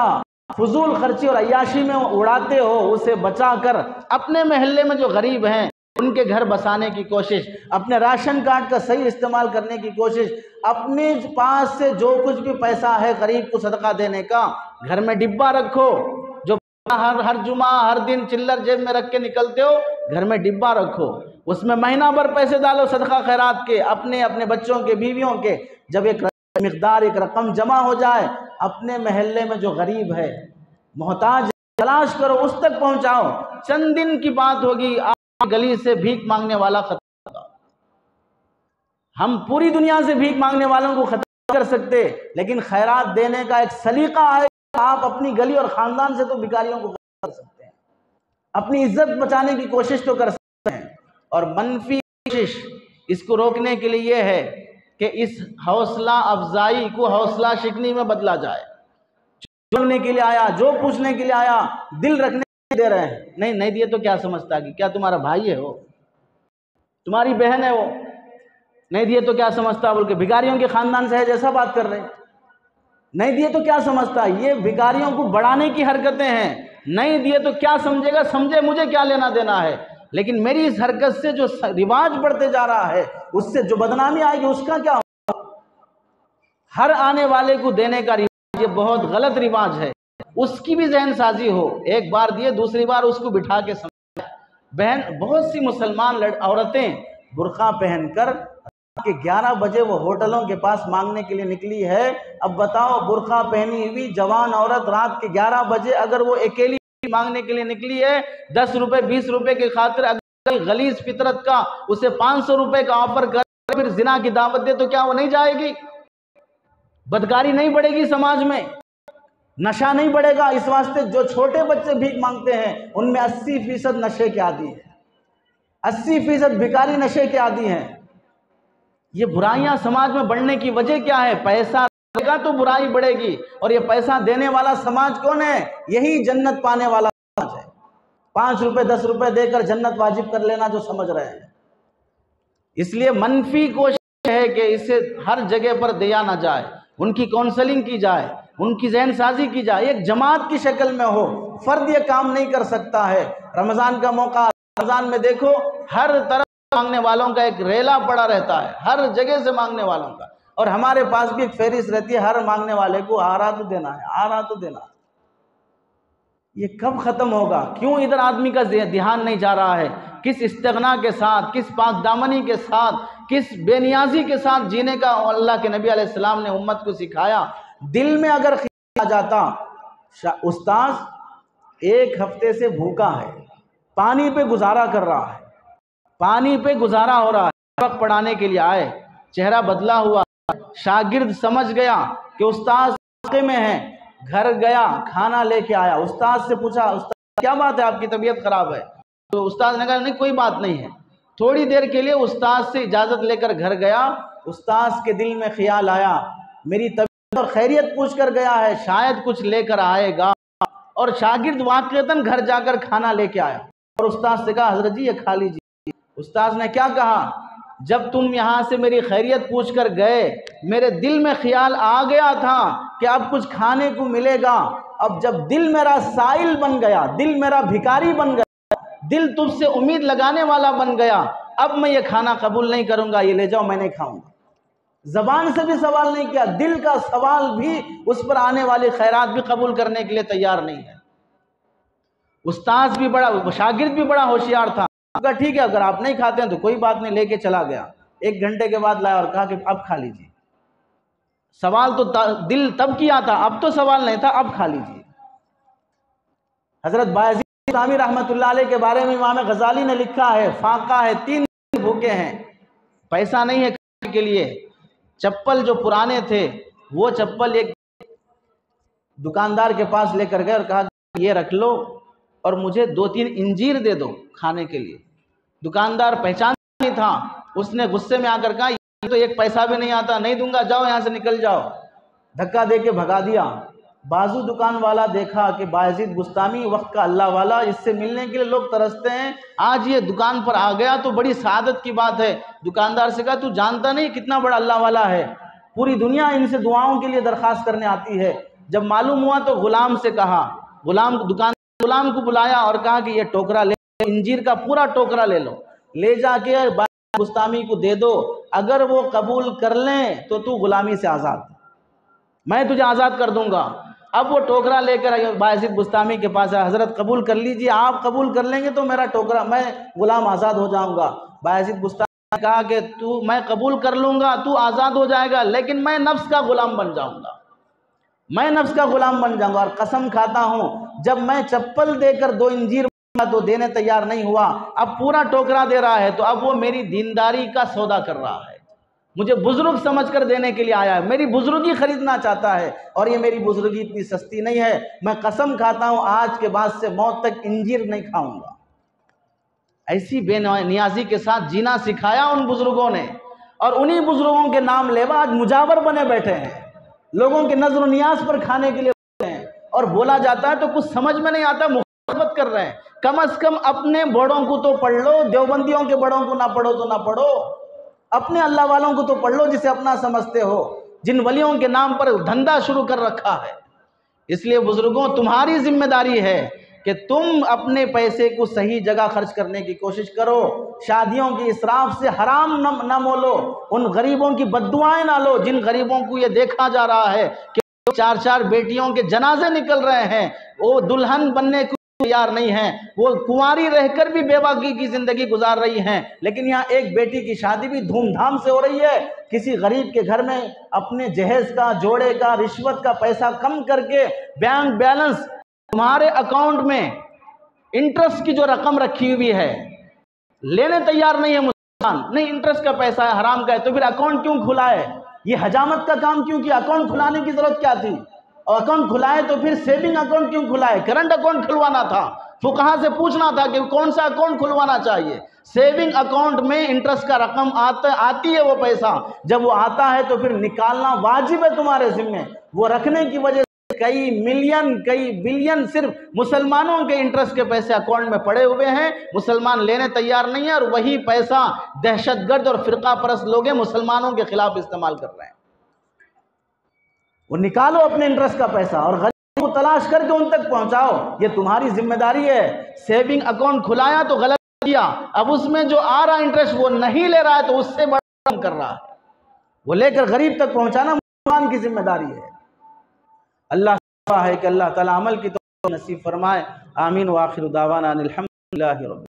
फजूल खर्ची और अय्याशी में उड़ाते हो, उसे बचाकर अपने मोहल्ले में जो गरीब हैं उनके घर बसाने की कोशिश, अपने राशन कार्ड का सही इस्तेमाल करने की कोशिश, अपने पास से जो कुछ भी पैसा है गरीब को सदका देने का, घर में डिब्बा रखो। जो हर जुमा हर दिन चिल्लर जेब में रख के निकलते हो, घर में डिब्बा रखो, उसमें महीना भर पैसे डालो सदका खैरात के, अपने अपने बच्चों के, बीवियों के। जब एक मिकदार, एक रकम जमा हो जाए, अपने महल्ले में जो गरीब है, मोहताज, तलाश करो, उस तक पहुंचाओ। चंद दिन की बात होगी, आप गली से भीख मांगने वाला खत्म होगा। हम पूरी दुनिया से भीख मांगने वालों को खत्म कर सकते, लेकिन खैरात देने का एक सलीका है। आप अपनी गली और खानदान से तो भिखारियों को कर सकते हैं, अपनी इज्जत बचाने की कोशिश तो कर सकते हैं। और मनफी कोशिश इसको रोकने के लिए यह है कि इस हौसला अफजाई को हौसला शिकनी में बदला जाए। जुड़ने के लिए आया, जो पूछने के लिए आया, दिल रखने दे रहे हैं, नहीं नहीं दिए तो क्या समझता कि क्या तुम्हारा भाई है, वो तुम्हारी बहन है, वो नहीं दिए तो क्या समझता, बोल के भिखारियों के खानदान से है जैसा बात कर रहे हैं। नहीं दिए तो क्या समझता, ये भिखारियों को बढ़ाने की हरकतें हैं। नहीं दिए तो क्या समझेगा, समझे, मुझे क्या लेना देना है। लेकिन मेरी इस हरकत से जो रिवाज बढ़ते जा रहा है, उससे जो बदनामी आएगी उसका क्या होगा। हर आने वाले को देने का रिवाज ये बहुत गलत रिवाज है, उसकी भी जहन साजी हो। एक बार दिए, दूसरी बार उसको बिठा के समझाए। बहन, बहुत सी मुसलमान औरतें बुर्का पहनकर के 11 बजे वो होटलों के पास मांगने के लिए निकली है। अब बताओ, बुर्का पहनी हुई जवान औरत रात के 11 बजे अगर वो अकेली मांगने के लिए निकली है, 10 रुपए 20 रुपए की खातिर अगर गलीज फितरत का उसे 500 रुपए का ऑफर कर फिर जिना की दावत दे तो क्या वो नहीं जाएगी? बदकारी नहीं बढ़ेगी समाज में, नशा नहीं बढ़ेगा। इस वास्ते जो छोटे बच्चे भीख मांगते हैं उनमें 80% नशे के आदी हैं, 80% भिखारी नशे के आदी हैं। ये बुराइयां समाज में बढ़ने की वजह क्या है? पैसा देगा तो बुराई बढ़ेगी, और ये पैसा देने वाला समाज कौन है? यही जन्नत पाने वाला समाज है। 5 रुपए 10 रुपए देकर जन्नत वाजिब कर लेना जो समझ रहे हैं। इसलिए मनफी कोशिश है कि इसे हर जगह पर दिया ना जाए, उनकी काउंसलिंग की जाए, उनकी जहन साजी की जाए, एक जमात की शक्ल में हो। फर्द ये काम नहीं कर सकता है। रमज़ान का मौका, रमज़ान में देखो हर तरफ मांगने वालों का एक रेला पड़ा रहता है, हर जगह से मांगने वालों का। और हमारे पास भी एक फहरिस्त रहती है, हर मांगने वाले को आ रहा तो देना है, आ रहा तो देना। ये कब ख़त्म होगा? क्यों इधर आदमी का ध्यान नहीं जा रहा है? किस इस्तिग़ना के साथ, किस पाकदामनी के साथ, किस बेनियाजी के साथ जीने का अल्लाह के नबी अलैहिस्सलाम ने उम्मत को सिखाया। दिल में अगर ख्याल आ जाता, उस्ताद 1 हफ्ते से भूखा है, पानी पे गुजारा कर रहा है, पानी पे गुजारा हो रहा है, सबक पढ़ाने के लिए आए, चेहरा बदला हुआ, शागिर्द समझ गया कि उस्ताद रास्ते में है, घर गया, खाना लेके आया, उस्ताद से पूछा, उस्ताद क्या बात है, आपकी तबीयत खराब है? तो उस्ताद ने कहा नहीं कोई बात नहीं है। थोड़ी देर के लिए उस्ताद से इजाज़त लेकर घर गया। उस्ताद के दिल में ख्याल आया मेरी तबीयत और खैरियत पूछ कर गया है, शायद कुछ लेकर आएगा। और शागिर्द वाक़ईतन घर जाकर खाना लेके आया और उस्ताद से कहा हज़रत जी ये खा लीजिए। उस्ताद ने क्या कहा? जब तुम यहाँ से मेरी खैरियत पूछ कर गए, मेरे दिल में ख्याल आ गया था कि अब कुछ खाने को मिलेगा। अब जब दिल मेरा साइल बन गया, दिल मेरा भिखारी बन गया, दिल तुझसे उम्मीद लगाने वाला बन गया, अब मैं ये खाना कबूल नहीं करूँगा, ये ले जाओ मैं नहीं खाऊँगा। ज़बान से भी सवाल नहीं किया, दिल का सवाल भी, उस पर आने वाली खैरात भी कबूल करने के लिए तैयार नहीं है। उस्ताद भी बड़ा, शागिर्द भी बड़ा होशियार था। कहा ठीक है अगर आप नहीं खाते हैं तो कोई बात नहीं, लेके चला गया। 1 घंटे के बाद लाया और कहा कि अब खा लीजिए। सवाल तो दिल तब किया था, अब तो सवाल नहीं था, अब खा लीजिए। हजरत बायज़ीद बुस्तामी रहमतुल्लाह अलैह के बारे में इमाम गज़ाली ने लिखा है, फाका है, 3 भूखे हैं, पैसा नहीं है खाने के लिए। चप्पल जो पुराने थे वो चप्पल एक दुकानदार के पास लेकर गए और कहा ये रख लो और मुझे 2-3 इंजीर दे दो खाने के लिए। दुकानदार पहचान नहीं था, उसने गुस्से में आकर कहा ये तो 1 पैसा भी नहीं आता, नहीं दूंगा, जाओ यहाँ से निकल जाओ। धक्का दे के भगा दिया। बाजू दुकान वाला देखा कि बायज़ीद बुस्तामी वक्त का अल्लाह वाला, इससे मिलने के लिए लोग तरसते हैं, आज ये दुकान पर आ गया तो बड़ी सादत की बात है। दुकानदार से कहा तू जानता नहीं कितना बड़ा अल्लाह वाला है, पूरी दुनिया इनसे दुआओं के लिए दरख्वास्त करने आती है। जब मालूम हुआ तो गुलाम से कहा, गुलाम को बुलाया और कहा कि ये टोकरा ले, इंजीर का पूरा टोकरा ले लो, ले जाके बुस्तामी को दे दो, अगर वो कबूल कर लें तो तू गुलामी से आज़ाद, मैं तुझे आज़ाद कर दूंगा। अब वो टोकरा लेकर बायज़ीद बुस्तामी के पास आया, हज़रत कबूल कर लीजिए, आप कबूल कर लेंगे तो मेरा टोकरा, मैं गुलाम आज़ाद हो जाऊंगा। बायज़ीद बुस्तामी ने कहा कि मैं कबूल कर लूँगा, तू आज़ाद हो जाएगा, लेकिन मैं नफ्स का गुलाम बन जाऊँगा, मैं नफ्स का गुलाम बन जाऊँगा। और कसम खाता हूँ जब मैं चप्पल देकर 2 इंजीर तो देने तैयार नहीं हुआ, अब पूरा टोकरा दे रहा है, तो अब वो मेरी दीनदारी का सौदा कर रहा है, मुझे बुजुर्ग समझकर देने के लिए आया है, मेरी बुजुर्गी खरीदना चाहता है। और ये मेरी बुजुर्गी इतनी सस्ती नहीं है, मैं कसम खाता हूँ आज के बाद से मौत तक इंजीर नहीं खाऊंगा। ऐसी बेनियाजी के साथ जीना सिखाया उन बुजुर्गों ने, और उन्हीं बुजुर्गों के नाम लेवा आज मुजावर बने बैठे हैं, लोगों के नजर नियाज पर खाने के लिए हैं। और बोला जाता है तो कुछ समझ में नहीं आता, मुखालफत कर रहे हैं। कम अज कम अपने बड़ों को तो पढ़ लो, देवबंदियों के बड़ों को ना पढ़ो तो ना पढ़ो, अपने अल्लाह वालों को तो पढ़ लो जिसे अपना समझते हो, जिन वलियों के नाम पर धंधा शुरू कर रखा है। इसलिए बुजुर्गों तुम्हारी जिम्मेदारी है कि तुम अपने पैसे को सही जगह खर्च करने की कोशिश करो, शादियों की इसराफ से हराम न मोलो, उन गरीबों की बद्दुआएं ना लो जिन गरीबों को ये देखा जा रहा है कि 4-4 बेटियों के जनाजे निकल रहे हैं, वो दुल्हन बनने को तैयार नहीं है, वो कुंवारी रहकर भी बेबाकी की जिंदगी गुजार रही हैं। लेकिन यहाँ एक बेटी की शादी भी धूमधाम से हो रही है, किसी गरीब के घर में अपने जहेज का, जोड़े का, रिश्वत का पैसा कम करके बैंक बैलेंस, तुम्हारे अकाउंट में इंटरेस्ट की जो रकम रखी हुई है लेने तैयार नहीं है। नहीं इंटरेस्ट का पैसा है, हराम का है, तो फिर अकाउंट क्यों खुलाए? ये हजामत का काम क्यों किया? अकाउंट खुलाने की जरूरत क्या थी? और अकाउंट खुलाए तो फिर सेविंग अकाउंट क्यों खुलाए? करंट अकाउंट खुलवाना था, फुकहा से पूछना था कि कौन सा अकाउंट खुलवाना चाहिए। सेविंग अकाउंट में इंटरेस्ट का रकम आती है, वो पैसा जब वो आता है तो फिर निकालना वाजिब है तुम्हारे जिम्मे। वो रखने की वजह से कई मिलियन कई बिलियन सिर्फ मुसलमानों के इंटरेस्ट के पैसे अकाउंट में पड़े हुए हैं, मुसलमान लेने तैयार नहीं है, और वही पैसा दहशतगर्द और फिरका परस्त लोग मुसलमानों के खिलाफ इस्तेमाल कर रहे हैं। वो निकालो अपने इंटरेस्ट का पैसा और गरीब को तलाश करके उन तक पहुंचाओ, ये तुम्हारी जिम्मेदारी है। सेविंग अकाउंट खुलाया तो गलत किया, अब उसमें जो आ रहा इंटरेस्ट वो नहीं ले रहा है तो उससे बड़ा काम कर रहा है, वो लेकर गरीब तक पहुंचाना मुसलमान की जिम्मेदारी है। अल्लाह है कि अल्लाह ताला अमल की तौफीक नसीब फरमाए। आमीन व आखिर दावाना अनिल हम्दुलिल्लाहि रब्बिल